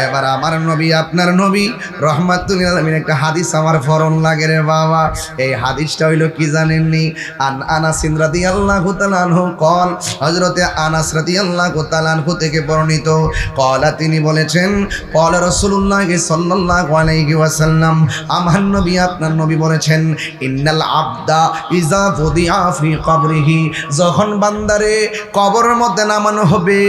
এবার আমার নবী আপনার নবী রহমাতুল আলামিন একটা হাদিস আমার ফরন লাগে রে বাবা এই হাদিসটা হইল কি জানেননি আনাস রাদিয়াল্লাহু তাআলা আনহু কল হযরতে আনাস রাদিয়াল্লাহু তাআলা আনহু থেকে বর্ণিত কলা তিনি বলেছেন কলা রাসূলুল্লাহ সাল্লাল্লাহু আলাইহি ওয়াসাল্লাম আমার নবী আপনার নবী বলেছেন ইন্নাল আবদা ইজা ফুদিআ ফি কবরিহি যখন বান্দারে কবরের মধ্যে নামানো হবে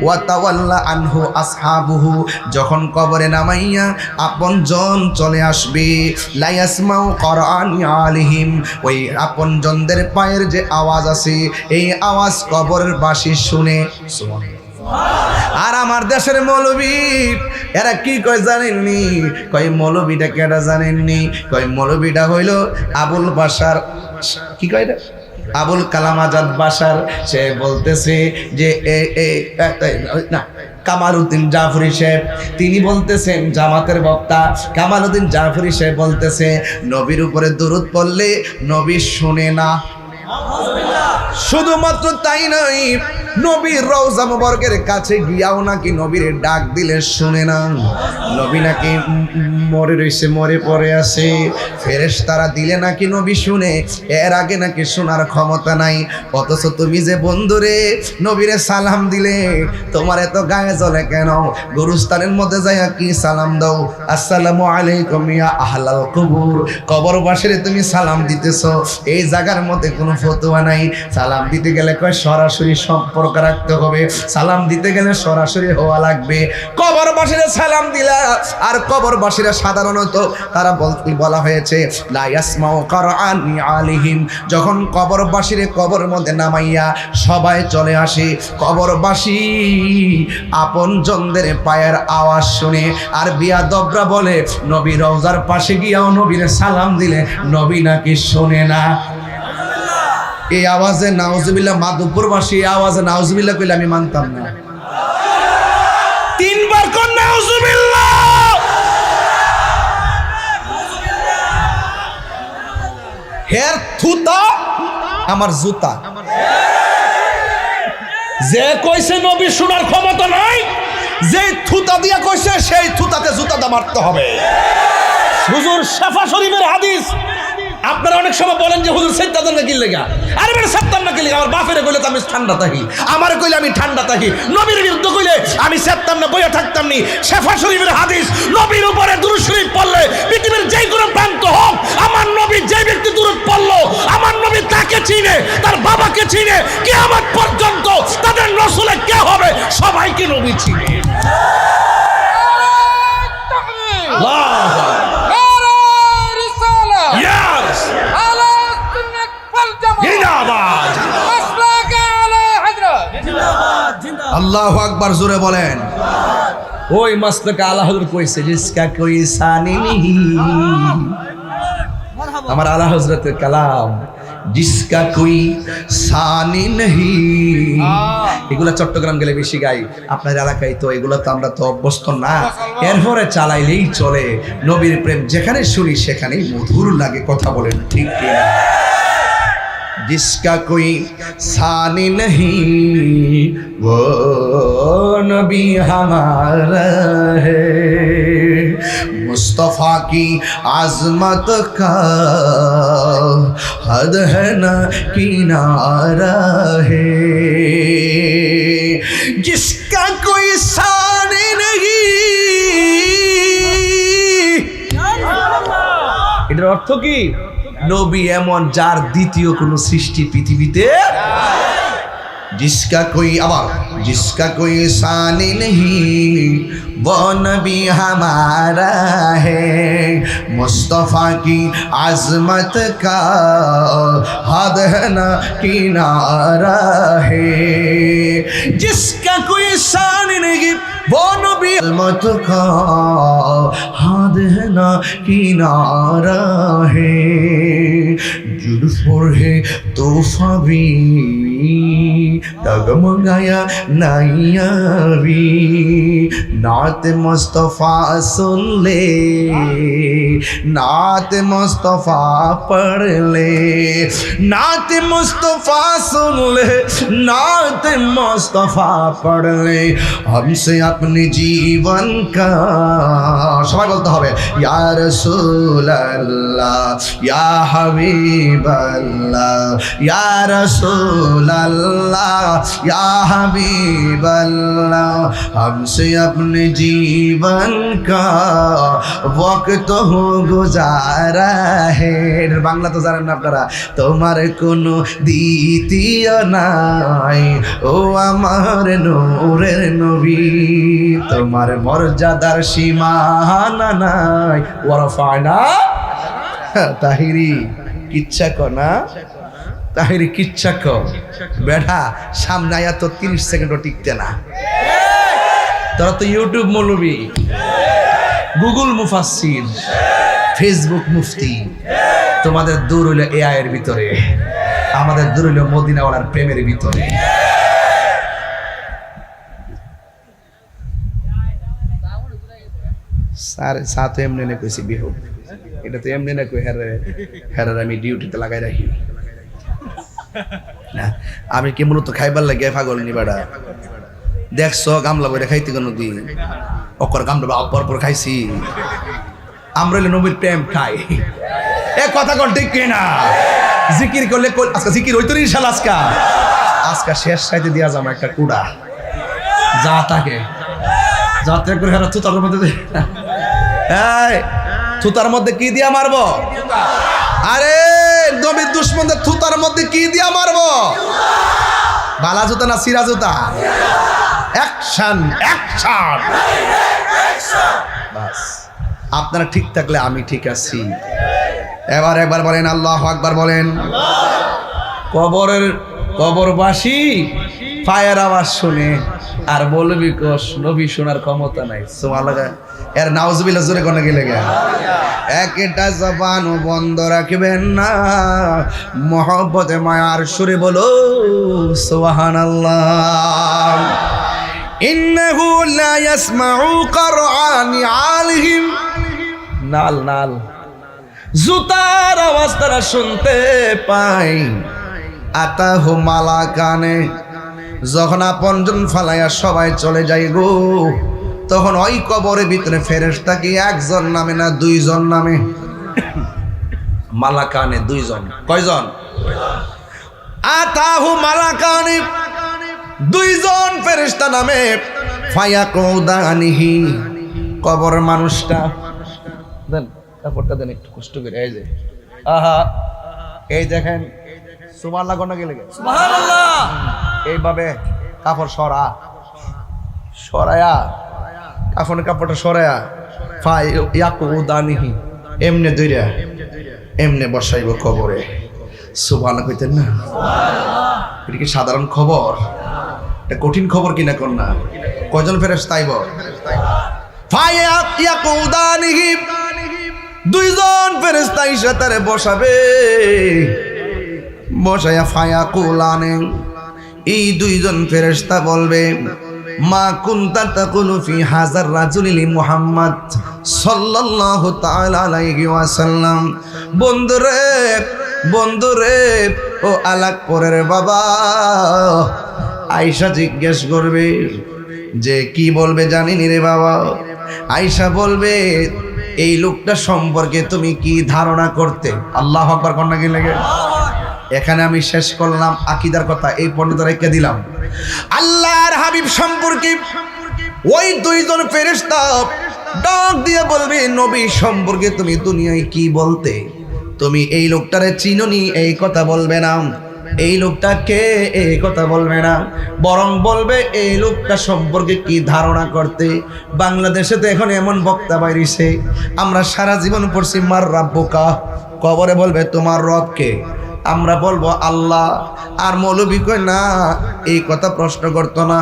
ওয়া তাওয়াল্লা আনহু আসহাবুহু যখন কবরে নামাইয়া আপনজন চলে আসবে লা ইয়াসমাউ কুরআনি আলাইহিম ওই আপনজনদের পায়ের যে আওয়াজ আছে এই আওয়াজ কবরের বাসী শুনে আর আমার দেশের মৌলবী এরা কি কয় জানেননি কয় মৌলবীটা কেডা জানেননি কয় মৌলবীটা হইল আবুল বাশার কি কয় এটা আবুল কালাম আজাদ বাশার সে বলতেছে যে না কামালউদ্দিন জাফরি সাহেব তিনি বলতেছেন জামাতের বক্তা কামালউদ্দিন জাফরি সাহেব বলতেছে নবীর উপরে দরুদ পড়লে নবী শুনে না শুধুমাত্র তাই নয় নবীর রওজা মুবারকের কাছে গিয়াও নাকি নবীর ডাক দিলে শুনে না নবী নাকি মরে রইছে মরে পড়ে আসে ফেরেশতারা দিলে নাকি নবী শুনে এর আগে নাকি শোনার ক্ষমতা নাই অথচ তুমি যে বন্ধুরে নবীরে সালাম দিলে তোমার এত গায়ে জ্বলে কেন গুরুস্থানের মধ্যে যাইয়া কি সালাম দাও আসসালামু আলাইকুম ইয়া আহলাল কুবুর কবরবাসীরে তুমি সালাম দিতেছো এই জায়গার মধ্যে কোনো ফতোয়া নাই সালাম দিতে গেলে কয় সরাসরি সম্পর্ক সম্পর্ক রাখতে হবে। সালাম দিতে গেলে সরাসরি হওয়া লাগবে। কবরবাসীরা সালাম দিলা, আর কবরবাসীরা সাধারণত তারা বলা হয়েছে লা ইয়াসমাউ কারআনি আলিহিম, যখন কবরবাসীরে কবর মধ্যে নামাইয়া সবাই চলে আসে, কবরবাসী আপনজনদের পায়ের আওয়াজ শুনে আর বিয়াদবরা বলে নবী রওজার পাশে গিয়াও নবীরে সালাম দিলে নবী নাকি শোনে না। এই আওয়াজে নাউজুবিল্লাহ, মাধবপুরবাসী এই আওয়াজে নাউজুবিল্লাহ কইলে আমি মানতাম না। তিনবার কোন নাউজুবিল্লাহ। হের থুতা আমার জুতা। যে কইছে নবী শোনার ক্ষমতা নাই, যে থুতা দিয়া কইছে সেই থুতাতে জুতাটা মারতে হবে। হুজুর শাফা শরীফের হাদিস। আপনারা অনেক সময় বলেন যে হুজুর সেজদাদার না কি লেগা, আরে বেটা সেজদার না কি লেগা। আমার বাপেরে কইলে তো আমি ঠান্ডা থাকি, আমারে কইলে আমি ঠান্ডা থাকি, নবীর বিরুদ্ধে কইলে আমি সেজতাম না, বইয়া থাকতাম নি। শাফা শরীফের হাদিস, নবীর উপরে দুরূদ শরীফ পড়লে পৃথিবীর যে কোনো প্রান্ত হোক, আমার নবী যে ব্যক্তি দুরূদ পড়লো, আমার নবী তাকে চিনে, তার বাবাকে চিনে, কিয়ামত পর্যন্ত তাদের নসলে কে হবে সবাইকে নবী চিনে। আল্লাহু আকবার, জোরে বলেন। ওই মাসলাকে আলা হযরত কইছে জিসকা কোই সানি নেহি, আমার আলা হযরতের কালাম, জিসকা কোই সানি নেহি। এগুলা চট্টগ্রাম গেলে বেশি গাই, আপনার এলাকায় তো এগুলো তো আমরা তো অভ্যস্ত না, এরপরে চালাইলেই চলে। নবীর প্রেম যেখানে শুনি সেখানেই মধুর লাগে, কথা বলেন ঠিক কিনা? जिसका कोई सानी नहीं वो नबी हमारा है, मुस्तफ़ा की आज़मत का हद है ना किनारा है, जिसका कोई सानी नहीं। এটার অর্থ কি? নবী এমন যার দ্বিতীয় কোন সৃষ্টি পৃথিবীতে। जिसका कोई, আবার जिसका कोई सानी नहीं वो नबी हमारा है, मुस्तफ़ा की आज़मत का हद है ना किनारा है, जिसका कोई सानी नहीं वो नबी आज़मत का हद है ना किनारा है, जुल्फों है तोहफा भी डगमगाया नैया भी, नात मुस्तफ़ा सुन ले, नात मुस्तफ़ा पढ़ ले, नात मुस्तफ़ा सुन ले, नात मुस्तफ़ा पढ़ ले, हमसे अपने जीवन का, সবাই বলতে হবে ইয়া রাসূলুল্লাহ ইয়া হাবিবাল্লাহ ইয়া রাসূলুল্লাহ या हबीब अल्लाह, हमसे अपने जीवन का वक्त हो गुजारा है। বাংলা তো জানেন না আপনারা। তোমার কোনো দ্বিতীয় নাই ও আমার নূরের নবী, তোমার মর্যাদার সীমানা নাই। ওয়ারফানা তাহিরি কিচ্ছা কনা, তাহিরি কিচ্ছা ক বেটা, সামনে আয়া তো 30 সেকেন্ডও টিকতে না। তোরা তো ইউটিউব মৌলবী, গুগল মুফাসসির, ফেসবুক মুফতি, তোমাদের দূর হইল এআই এর ভিতরে, আমাদের দূর হইল মদিনাওয়ালার প্রেমের ভিতরে। স্যার সাথে এমনি না কইছি বিহু, এটা তো এমনি না কই হেরে আমি ডিউটিতে লাগাই রাখি না। আমি কি মূলত খাইবার লাগে পাগল নি বেড়া। দেখছো গামলা বইরা খাইতে কোন দিন অকর গামলা অপর পর খাইছি। আমরা নবীর প্রেম খাই, এ কথা কোন ঠিক কিনা? জিকির করলে আজকে জিকির হইতো ইনশাআল্লাহ। আজকে শেষ সাইতে দিয়া যাবো একটা কুড়া, যা থাকে যাতে করে হেরা থুতার মধ্যে, এই থুতার মধ্যে কি দিয়া মারবো? আরে নবীর দুশমনদের থুতার মধ্যে কি দিয়া মারবো? বালা জুতা না সিরা জুতা? Action action. বাস, আপনারা ঠিক থাকলে আমি ঠিক আছি। এবার একবার বলেন আল্লাহু আকবার বলেন। কবরবাসী পায়ের আওয়াজ শুনে আর বলবি কস নবী শোনার ক্ষমতা নাই। সুবহানাল্লাহ, এর নাউজুবিল্লাহ জোরে কোন গেলে গা। একটা জবান বন্ধ রাখবেন না, মহব্বতে মায়ার সুরে বলো সুবহানাল্লাহ। ইন্নাহু লা ইয়াসমাউ করআনি আলিহিম। নাল নাল জুতার আওয়াজ তারা শুনতে পায়। আতাহু মালাকানে, যখন আপনজন ফালাইয়া সবাই চলে যায় গো, তখন ওই কবরের ভিতরে ফেরেশতা কি একজন নামে না দুইজন নামে? মালাকানে দুইজন। কয়জন? আতাহু মালাকানে, দুইজন ফেরেশতা নামে। ফায়াকুদানিহি, কবর মানুষটা দেন কাপড়টা দেন একটু কষ্ট করে। এই যে আহা, এই দেখেন সুবহানাল্লাহ কোন গেলে গে সুবহানাল্লাহ। এইভাবে কাপড় সরায়া কাফনের কাপড়টা সরায়া ফায়াকুদানিহি এমনে দইরা এমনে বসাইব কবরে। সুবহানাল্লাহ কইতেন না? এটা কি সাধারণ খবর? এটা কঠিন খবর কিনা কন্যা? কয়জন ফেরেশতা আইব? ফায়াকুদানিহি, দুইজন ফেরেশতা এসে তারে বসাবে। বসায়া ফায়াকুলানে, এই দুইজন ফেরেশতা বলবে মা কুনতা তাকুলু ফি হাযার রাজুলি মুহাম্মদ সাল্লাল্লাহু তাআলা আলাইহি ওয়াসাল্লাম। বন্ধুরে বন্ধুরে, ও আলাকপুরের বাবা। আয়েশা জিজ্ঞেস করবে যে কি বলবে জানিনি রে বাবা। আয়েশা বলবে এই লোকটা সম্পর্কে তুমি কি ধারণা করতে? আল্লাহু আকবার কন্যা কি লাগে। এখানে আমি শেষ করলাম আকীদার কথা, এই পর্যন্ত রেখে দিলাম। আল্লাহর হাবিব সম্পর্কে ওই দুইজন ফেরেশতা ডাক দিয়ে বলবে নবী সম্পর্কে তুমি দুনিয়ায় কি বলতে? তুমি এই লোকটারে চিনোনি এই কথা বলবে না, এই লোকটা কে এই কথা বলবে না, বরং বলবে এই লোকটা সম্পর্কে কি ধারণা করতে। বাংলাদেশে তো এখন এমন বক্তা বাইরিছে, আমরা সারা জীবন পড়ছি মার রাব্বুকা, কবরে বলবে তোমার রব কে? আমরা বলবো আল্লাহ। আর মৌলবী কই না, এই কথা প্রশ্ন করতো না।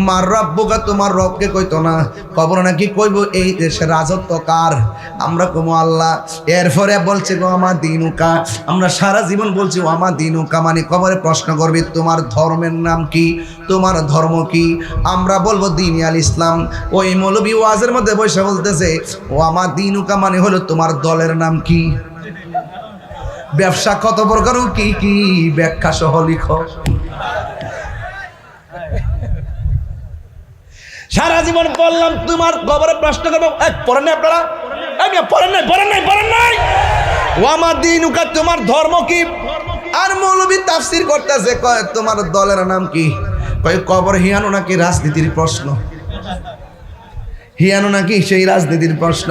মার রাব্বুকা, তোমার রবকে কইতো না। কবর নাকি কইব এই দেশের রাজত্ব কার? আমরা কমো আল্লাহ। এরপরে বলছে গো আমার দিনুকা, আমরা সারা জীবন বলছি ও আমার দিনুকা, মানে কবরে প্রশ্ন করবে তোমার ধর্মের নাম কি, তোমার ধর্ম কি? আমরা বলবো দিন আল ইসলাম। ওই মৌলবী ওয়াজের মধ্যে বসে বলতেছে ও আমার দিনুকা মানে হলো তোমার দলের নাম কি। ব্যবসা কত প্রকার কি কি ব্যাখ্যা সহ লিখো। সারা জীবন বললাম তোমার কবরে প্রশ্ন করবো, পড়েন নাই আপনারা? পড়েন নাই। ও আমার দিনুকা, তোমার ধর্ম কি? আর মৌলবী তাফসীর করতেছে, কয় তোমার দলের নাম কি? কয় কবর হিয়ানো নাকি রাজনীতির প্রশ্ন, হিয়ানো নাকি সেই রাজনীতির প্রশ্ন।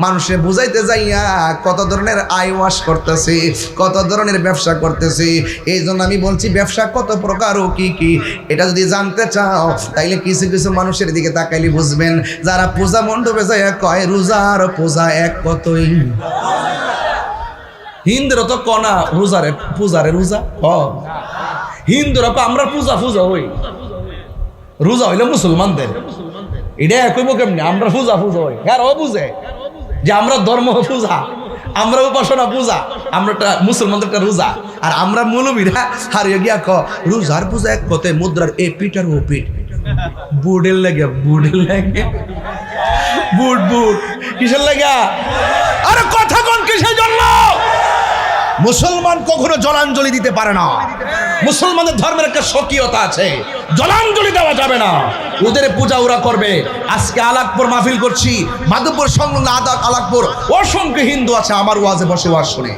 মানুষে বুঝাইতে যাইয়া কত ধরনের আইওয়াশ করতেছে, কত ধরনের ব্যবসা করতেছে। এই জন্য আমি বলছি ব্যবসা কত প্রকার ও কি কি, এটা যদি জানতে চাও তাইলে কিছু কিছু মানুষের দিকে তাকাইলে বুঝবেন, যারা পূজা মণ্ডপে যাইয়া কয় রোজার পূজা এক কতই। হিন্দুরা তো কনা রোজারে পূজারে রোজা হিন্দুরা আমরা পূজা হই, রোজা হইলে মুসলমানদের। এটা কইব কেমনি? আমরা পূজা হই, আর ও বুঝে যে আমরা ধর্ম পূজা, আমরা উপাসনা পূজা, আমরা মুসলমানদের একটা রোজা। আর আমরা মৌলবীরা হারিয়ে গিয়া রোজার পূজা এক কতে মুদ্রার এ পিঠ আর ও পিঠ, বুড়ের লাগে বুট কিসের লাগা? আরে কথা কোন কিসের জন্য? মুসলমান কখনো জলাঞ্জলি দিতে পারে না। মুসলমানদের ধর্মের একটা স্বকীয়তা আছে, জলাঞ্জলি দেওয়া যাবে না। ওদের পূজা ওরা করবে। আজকে আলাকপুর মাহফিল করছি, মাধবপুর সংলগ্ন আলাকপুর অসংখ্য হিন্দু আছে আমার ওয়াজে বসে ওয়াজ শুনে।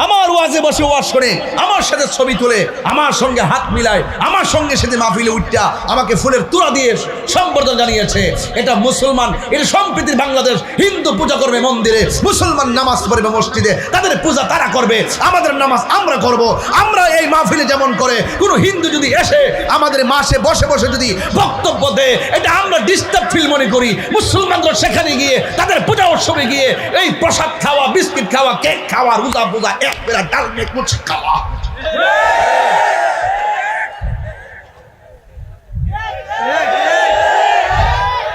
আমার ওয়াজে বসে ওয়াজ শুনে, আমার সাথে ছবি তুলে, আমার সঙ্গে হাত মিলায়, আমার সঙ্গে সাথে মাহফিলে উঠটা আমাকে ফুলের তুলা দিয়ে সম্বর্ধনা জানিয়েছে। এটা মুসলমান, এটা সম্প্রীতির বাংলাদেশ। হিন্দু পূজা করবে মন্দিরে, মুসলমান নামাজ পড়বে মসজিদে, তাদের পূজা তারা করবে, আমাদের নামাজ আমরা করব। আমরা এই মাহফিলে যেমন করে, কোনো হিন্দু যদি এসে আমাদের মাসে বসে বসে যদি বক্তব্য দেয়, এটা আমরা ডিস্টার্ব ফিল মনে করি। মুসলমানরা সেখানে গিয়ে তাদের পূজা উৎসবে গিয়ে এই প্রসাদ খাওয়া, বিস্কিট খাওয়া, কেক খাওয়া, রোজা পূজা, এক পেরা ডাল মেঘ মুছ খাওয়া।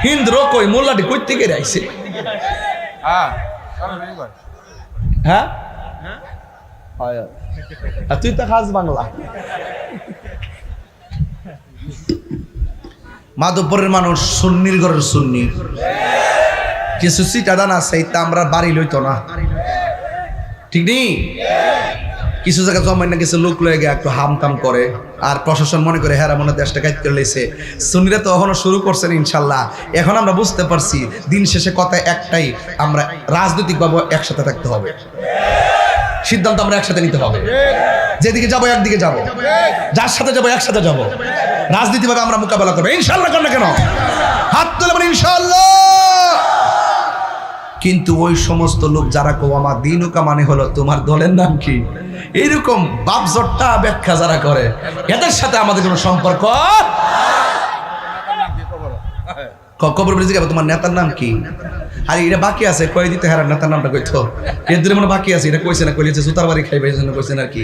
হিন্দু কই মোল্লাটি কই থেকে আইছে? হ্যাঁ, আর তুই তো খাস বাংলা। মাধবপুরের মানুষ সুন্নির ঘরের সুন্নি, কিছু সিটাদান আছে তা আমরা বাড়ি লইতো না, ঠিক নেই? কিছু জায়গা জমাই না, কিছু লোক লয়ে গিয়ে একটু হামতাম করে, আর প্রশাসন মনে করে হেরা মনে দেশটা কাজ করে লেছে। সুন্নিরা তো এখনো শুরু করছেন ইনশাল্লাহ। এখন আমরা বুঝতে পারছি দিন শেষে কথা একটাই, আমরা রাজনৈতিকভাবে একসাথে থাকতে হবে, সিদ্ধান্ত আমরা একসাথে নিতে হবে। যেদিকে যাবো একদিকে যাবো, যার সাথে যাবো একসাথে যাবো, রাজনীতিভাবে আমরা মোকাবেলা করবো ইনশাল্লাহ। কেন কেন হাত তুলে বলি ইনশাল্লাহ। কিন্তু ওই সমস্ত লোক যারা কো আমার দিনুকা মানে হলো তোমার দলের নাম কি, এইরকম বাপজট্টা ব্যাখ্যা যারা করে, এদের সাথে আমাদের কোনো সম্পর্ক। কবর বলে জিজ্ঞাসা তোমার নেতার নাম কি, আর এটা বাকি আছে কয়ে দিতে, হ্যাঁ নেতার নামটা কইতো এর দূরে মনে বাকি আছে, এটা কইছে না, কইছে জুতার বাড়ি খাইবে এই জন্য কইছে না কি।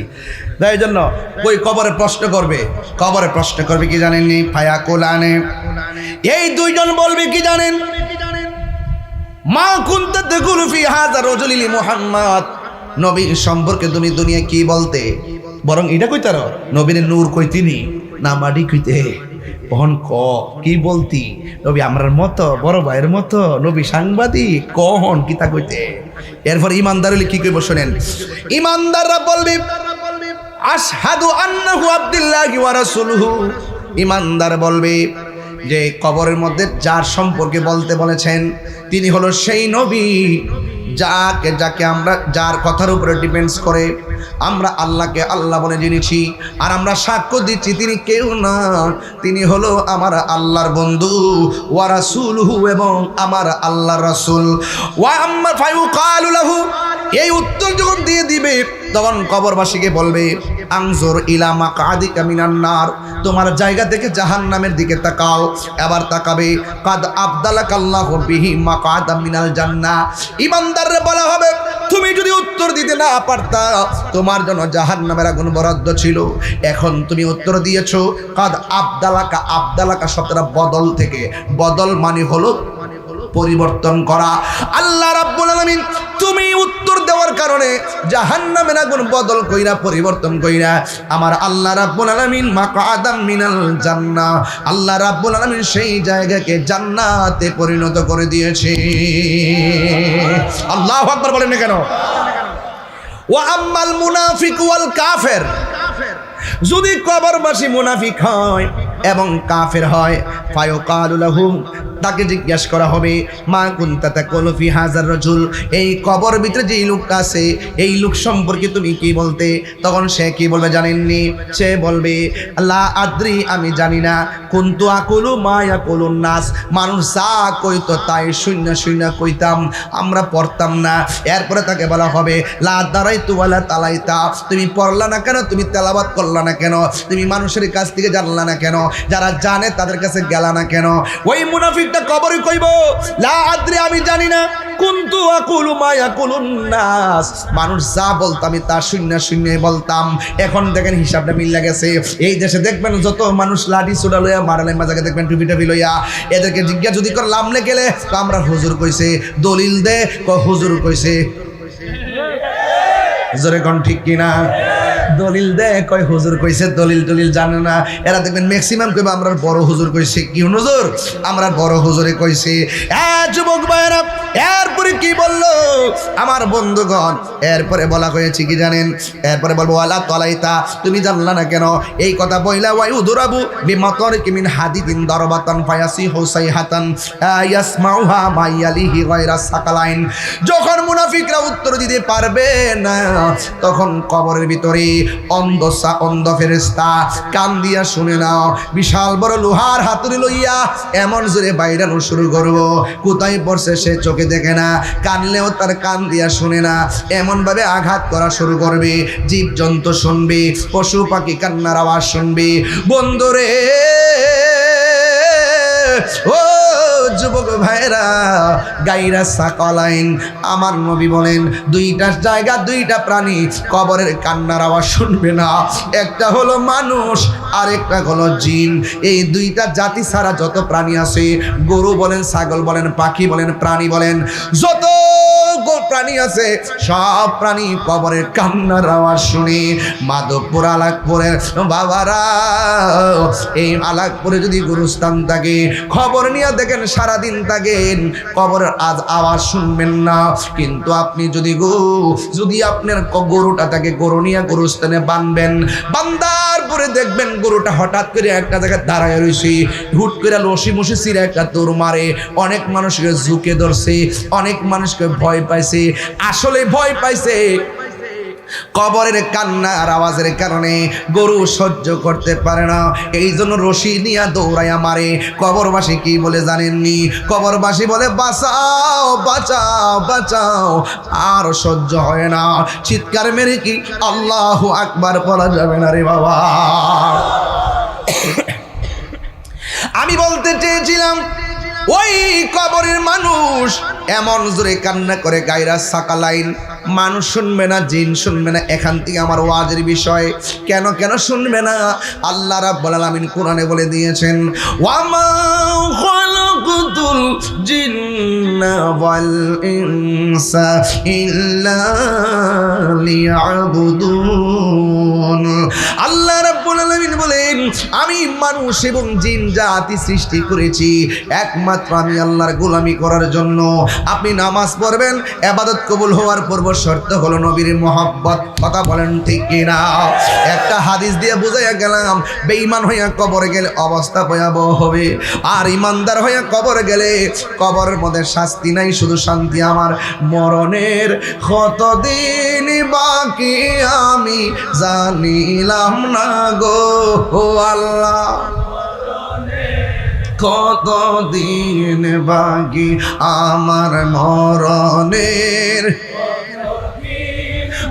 তাই জন্য ওই কবরে প্রশ্ন করবে, কবরে প্রশ্ন করবে কি জানেননি? ফায়া কোলানে এই দুইজন বলবে কি জানেন? মা কুনতা তাকুলু ফি হাযা রাজুলি মুহাম্মদ, নবী সম্পর্কে তুমি দুনিয়ায় কি বলতে? বরং এটা কইতার নবীর নূর কইতিনি না মাটি কইতে? কখন কি বলতি? নবী আমরার মতো, বড় ভাইয়ের মতো, নবী সাংবাদিক, কখন কিতা কইতে? এরপর ইমানদার হলে কি কইব শোনেন। ইমানদাররা বলবে আশহাদু আন্নাহু আবদুল্লাহি ওয়া রাসূলুহু। ইমানদার বলবে যে কবরের মধ্যে যার সম্পর্কে বলতে বলেছেন তিনি হলো সেই নবী যাকে আমরা, যার কথার উপরে ডিপেন্ডস করে আমরা আল্লাহকে আল্লাহ বলে জেনেছি, আর আমরা সাক্ষ্য দিচ্ছি তিনি কেউ না, তিনি হলো আমার আল্লাহর বন্ধু, ওয়া রাসূলুহু, এবং আমার আল্লাহর রাসূল। ওয়া আম্মা ফায়ুকালু লাহু, এই উত্তর যখন দিয়ে দিবে তখন কবরবাসীকে বলবে আনজুর ইলা মাকআদিকা মিনান নার, তোমার জায়গা থেকে জাহান্নামের দিকে তাকাও। এবার তাকাবে কাদ আবদালাকাল্লাহু বিহি মাকআদাম মিনাল জান্নাহ। ইমানদাররে বলা হবে তুমি যদি উত্তর দিতে না পারতা তোমার জন্য জাহান্নামের আগুন বরাদ্দ ছিল, এখন তুমি উত্তর দিয়েছো। কাদ আবদালাকা, আবদালাকা শব্দটা বদল থেকে, বদল মানে হলো পরিবর্তন করা। আল্লাহ রাব্বুল আলামিন তুমি উত্তর দেওয়ার কারণে জাহান্নামের আগুন বদল কইরা, পরিবর্তন কইরা আমার আল্লাহ রাব্বুল আলামিন মাকআদাম মিনাল জান্নাহ, আল্লাহ রাব্বুল আলামিন সেই জায়গাকে জান্নাতে পরিণত করে দিয়েছে। আল্লাহু আকবার বলেন না কেন? ওয়া আম্মাল মুনাফিক ওয়াল কাফের, যদি কবরবাসী মুনাফিক হয় এবং কাফের হয়, ফায়ুকালু লাহু, তাকে জিজ্ঞাসা করা হবে মা কুনতা তাকুলু ফি হাযার রাজুল, এই কবর ভিতরে যে লোক আছে এই লোক সম্পর্কে তুমি কি বলতে? তখন সে কি বলবে জানেননি? সে বলবে লা আদ্রি, আমি জানি না। কুনতু আকুলু মা ইয়াকুলুন নাস, মানুষ যা কইতো তাই শূন্য শূন্য কইতাম, আমরা পড়তাম না। এরপরে তাকে বলা হবে লা দারাইতু ওয়ালা তালাইতা, তুমি পড়লা না কেন, তুমি তেলাওয়াত করলা না কেন, তুমি মানুষের কাছ থেকে জানলা না কেন, যারা জানে তাদের কাছে গেলা না কেন? ওই মুনাফিকটা কবরে কইব লা আদ্রি, আমি জানি না। কুনতু আকুলু মা ইয়াকুলুন নাস, মানুষ যা বলতো আমি তা শূন্য শূন্য বলতাম। এখন দেখেন হিসাবটা মিল গেছে। এই দেশে দেখবেন যত মানুষ লাঠি ছোড়া লইয়া, মারালে মাজাকে দেখবেন টুপি টাপি লইয়া, এদেরকে জিজ্ঞাসা যদি করে লামলে গেলে আমরা হুজুর কইছে, দলিল দে হুজুর কইছে, জোরে কোন ঠিক কিনা? দলিল দেয় কয় হুজুর কইছে, দলিল টলিল জানে না এরা। দেখবেন ম্যাক্সিমাম কইবে আমরা বড় হুজুর কইছে। কি হুজুর? আমরা বড় হুজুরে কইছে। যুবক ভাইরা এরপরে কি বলল আমার বন্ধুগণ? এরপরে বলা হয়েছে কি জানেন? এরপরে বলবো আলা তলাইতা, তুমি জানলা না কেন? এই কথা বইলা ওয়ায়ু দুরাবু বিমাতরিকি মিন হাদিদিন দরবাতান ফায়াসিহু সাইহাতান ইয়াসমাউহা মাইয়ালিহি গায়রা সাকালাইন। যখন মুনাফিকরা উত্তর দিতে পারবে না, তখন কবরের ভিতরে অন্ধ ফেরেশতা কান দিয়া শুনে নাও, বিশাল বড় লোহার হাতুড়ি লইয়া এমন জোরে বাইরানো শুরু করবো, কোথায় পড়ছে সে চোখে দেখে না, কানলেও তার কান দিয়া শুনে না, এমন ভাবে আঘাত করা শুরু করবে, জীবজন্তু শুনবে, পশু পাখি কান্নার আওয়াজ শুনবে। বন্ধুরে ও যুবক ভাইরা, গাইরা সাকালাইন, আমার নবী বলেন দুইটা জায়গা, দুইটা প্রাণী কবরের কান্নার আওয়াজ শুনবে না। একটা হলো মানুষ, আর একটা হলো জিন। এই দুইটা জাতি ছাড়া যত প্রাণী আছে, গরু বলেন, ছাগল বলেন, পাখি বলেন, প্রাণী বলেন, যত প্রাণী আছে সব প্রাণী কবরের কান্নার আওয়াজ শুনে। মাধবপুর আলাকপুরের বাবারা, এই আলাকপুরে যদি গুরুস্থান থাকে, খবর নিয়ে দেখেন সারাদিন থাকেন, কবরের আজ আওয়াজ শুনবেন না। কিন্তু আপনি যদি আপনার গরুটা থাকে, গরু নিয়ে গুরুস্থানে বানবেন, বান্দার পরে দেখবেন গরুটা হঠাৎ করে একটা জায়গায় দাঁড়ায় রয়েছে, হুট করে লসি মুসি ছিঁড়ে একটা দৌড় মারে, অনেক মানুষকে ঝুঁকে ধরছে, অনেক মানুষকে ভয় পাইছে, আসলে ভয় পাইছে কবরের কান্নার আওয়াজের কারণে। গরু সহ্য করতে পারে না, এই জন্য রশি নিয়ে দৌড়াইয়া মারে। কবরবাসী কি বলে জানেননি? কবরবাসী বলে বাঁচাও বাঁচাও বাঁচাও, আর সহ্য হয় না, চিৎকার মেরে কি আল্লাহু আকবার বলা যাবে না রে বাবা। আমি বলতে চেয়েছিলাম ওই কবরের মানুষ এমন জোরে কান্না করে, গায়রা সাকালাইন, মানুষ শুনবে না, জিন শুনবে না। এখান থেকে আমার ওয়াজের বিষয়, কেন শুনবে না? আল্লাহ রাব্বুল আলামিন কোরআনে বলে দিয়েছেন, ওয়ামা খালাকাতুল জিন্না ওয়াল ইনসা ইল্লা লিয়াবুদুন। আল্লাহ রাব্বুল আলামিন বলেন, আমি মানুষ এবং জিন জাতি সৃষ্টি করেছি একমাত্র আমি আল্লাহর গোলামি করার জন্য। আপনি নামাজ পড়বেন, ইবাদত কবুল হওয়ার পূর্ব শর্ত হলো নবীর মহব্বত। কথা বলেন ঠিক কিনা? একটা হাদিস দিয়ে বুঝাইয়া গেলাম, বেঈমান হইয়া কবরে গেলে অবস্থা ভয়াবহ হবে, আর ইমানদার হইয়া কবরে গেলে কবরের মধ্যে শাস্তি নাই, শুধু শান্তি। আমার মরণের কতদিন বাকি আমি জানিলাম না গো আল্লাহ, কতদিন বাকি আমার মরণের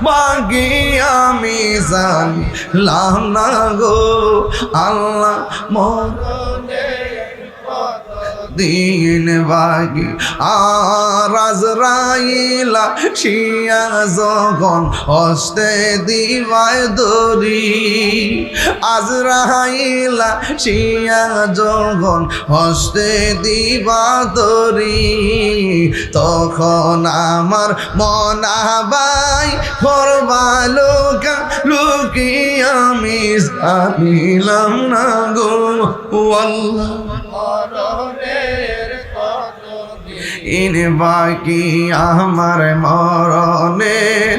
বাকি আমি জানলাম না গো আল্লাহ, দিন বাকি। আর আজরাইলা শিয়া যখন হস্তে দিবায় দরি, আজরাইলা শিয়া যখন হস্তে দিবা দরি, তখন আমার মনাবাই করবা লোকা লুকি আমি জানিলাম না গো আল্লাহ, ইন বাকি আমার মরণের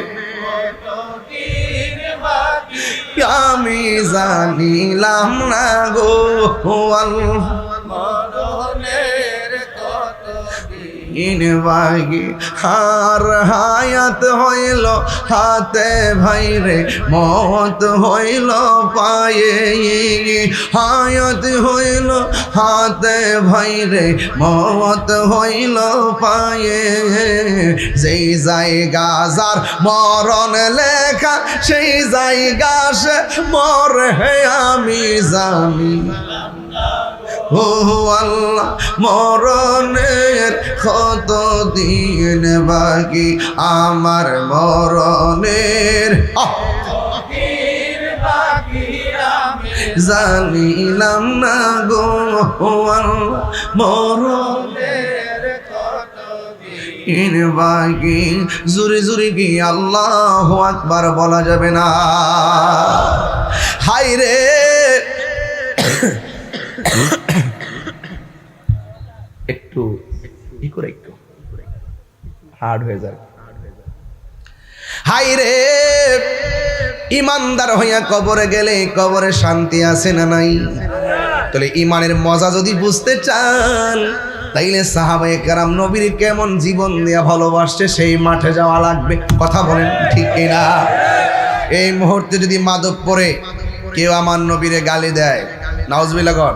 আমি জানিলাম না গো আল্লাহ, ইনবাগি হার হায়াত হইল হাতে ভাইরে, মত হইল পায়ে, হায়াত হইল হাতে ভাইরে, মত হইল পায়ে। যেই জায়গা যার মরণ লেখা, সেই জায়গা সে মরে আমি জানি। ও আল্লাহ, মরণের কত দিন বাকি আমার মরণের জানিলাম না গো আল্লাহ, মরণের ইন বাকি। জুরি জুরি কি আল্লাহু আকবার বলা যাবে না? হায় রে, একটু হার্ড হয়ে যায়। হাই রে, ইমানদার হইয়া কবরে গেলে কবরে শান্তি আছে না নাই? তাহলে ইমানের মজা যদি বুঝতে চান, তাইলে সাহাবায়ে কেরাম নবীর কেমন জীবন দিয়া ভালোবাসছে সেই মাঠে যাওয়া লাগবে। কথা বলেন ঠিক কিনা? এই মুহূর্তে যদি মাদক পড়ে কেউ আমার নবীরে গালি দেয়, নাউজুবিল্লাহ গণ,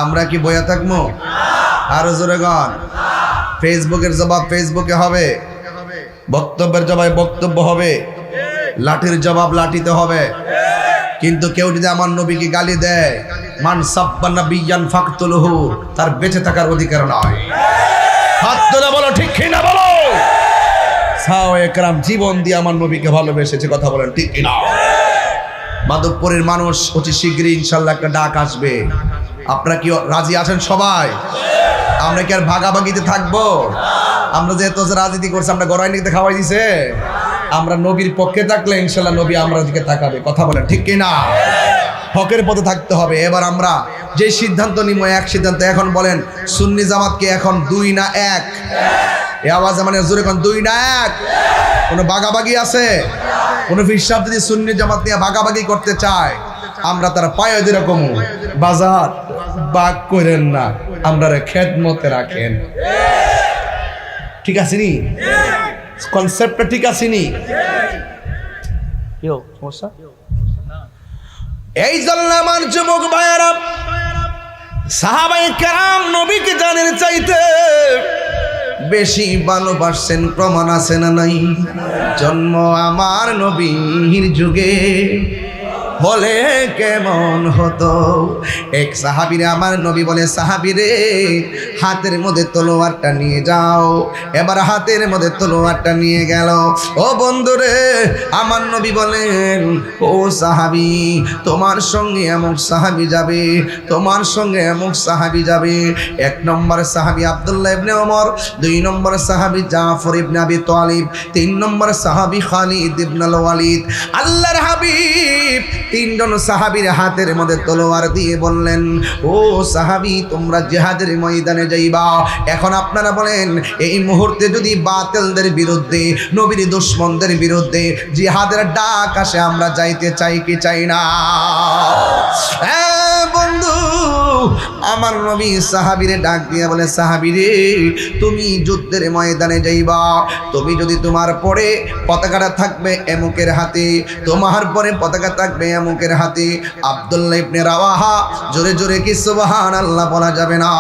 আমরা কি বইয়া থাকবো? আরো জোরে গণ। ফেসবুকের জবাব ফেসবুকে হবে, বক্তব্যের জবাব বক্তব্য হবে, লাঠির জবাব লাঠিতে হবে। কিন্তু কেউ যদি আমার নবীকে গালি দেয়, মান সাব্বা নাবিয়ান ফাকতুলহু, তার বেঁচে থাকার অধিকার নয়। হাত তোলা বলো ঠিক কিনা বলো। সাহাবায়ে কেরাম জীবন দিয়ে আমার নবীকে ভালোবেসেছে। কথা বলেন ঠিক কিনা? মাধবপুরের মানুষ অতি শীঘ্রই ইনশাআল্লাহ একটা ডাক আসবে। আপনারা কি রাজি আছেন সবাই? আমরা কি আর ভাগাভাগিতে থাকবো? আমরা যেহেতু রাজনীতি করছি, আমরা গড়াই নিতে খাওয়াই দিছে। আমরা নবীর পক্ষে থাকলে ইনশাআল্লাহ নবী আমরা দিকে তাকাবে। কথা বলেন ঠিক কিনা? হকের পথে থাকতে হবে। এবার আমরা যে সিদ্ধান্ত নিব এক সিদ্ধান্ত। এখন বলেন সুন্নি জামাতকে এখন 2 না 1? এই আওয়াজে মানে জোরে কোন 2 না 1? কোনো ভাগাভাগি আছে? কোনো ফিরসাব যদি সুন্নি জামাত নিয়ে ভাগাভাগি করতে চায়, আমরা তার পায়ে যেরকম বাজার বাগ করেন না, আমরা খেদমতে রাখেন। ঠিক আছে নি? কনসেপ্টটা ঠিক আছে নি? সমস্যা এই জন্য আমার যুবক ভাইয়েরা, সাহাবায়ে কেরাম নবীকে জানের চাইতে বেশি ভালোবাসছেন। প্রমাণ আছে না নাই? জন্ম আমার নবীর যুগে হলে কেমন হতো। এক সাহাবীরে আমার নবী বলে, সাহাবীরে হাতের মধ্যে তলোয়ারটা নিয়ে যাও। এবার হাতের মধ্যে তলোয়ারটা নিয়ে গেল। ও বন্ধুরে, আমার নবী বলেন, ও সাহাবী, তোমার সঙ্গে এমন সাহাবী যাবে, তোমার সঙ্গে এমন সাহাবী যাবে। 1 নম্বর সাহাবী আব্দুল্লাহ ইবনে ওমর, 2 নম্বর সাহাবী জাফর ইবনে আবি তালিব, 3 নম্বর সাহাবী খালিদ ইবনে ওয়ালিদ। আল্লাহর হাবিব 3 জন সাহাবীর হাতের মধ্যে তলোয়ার দিয়ে বললেন, ও সাহাবী, তোমরা জিহাদের ময়দানে যাইবা। এখন আপনারা বলেন, এই মুহূর্তে যদি বাতিলদের বিরুদ্ধে, নবীর দুশমনদের বিরুদ্ধে জিহাদের ডাক আসে, আমরা যাইতে চাই কি চাই না? হ্যাঁ বন্ধু, আমার নবী সাহাবীরে ডাক দিয়ে বলে, সাহাবীরে, তুমি যুদ্ধের ময়দানে যাইবা। তুমি যদি তোমার পরে পতাকাটা থাকবে এমুকের হাতে, তোমার পরে পতাকা থাকবে এমুকের হাতে। আব্দুল্লাহ ইবনে রাওয়াহা, জোরে জোরে কি সুবহানাল্লাহ বলা যাবে না?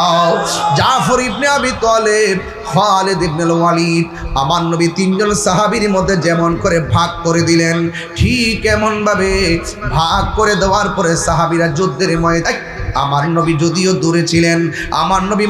জাফর ইবনে আবি তালিব, খালিদ ইবনে ওয়ালিদ, আমার নবী 3 জন সাহাবীর মধ্যে যেমন করে ভাগ করে দিলেন, ঠিক এমন ভাবে ভাগ করে দেওয়ার পরে সাহাবীরা যুদ্ধের ময়দানে, আমার নবী যদিও দূরে ছিলেন, আমার নবী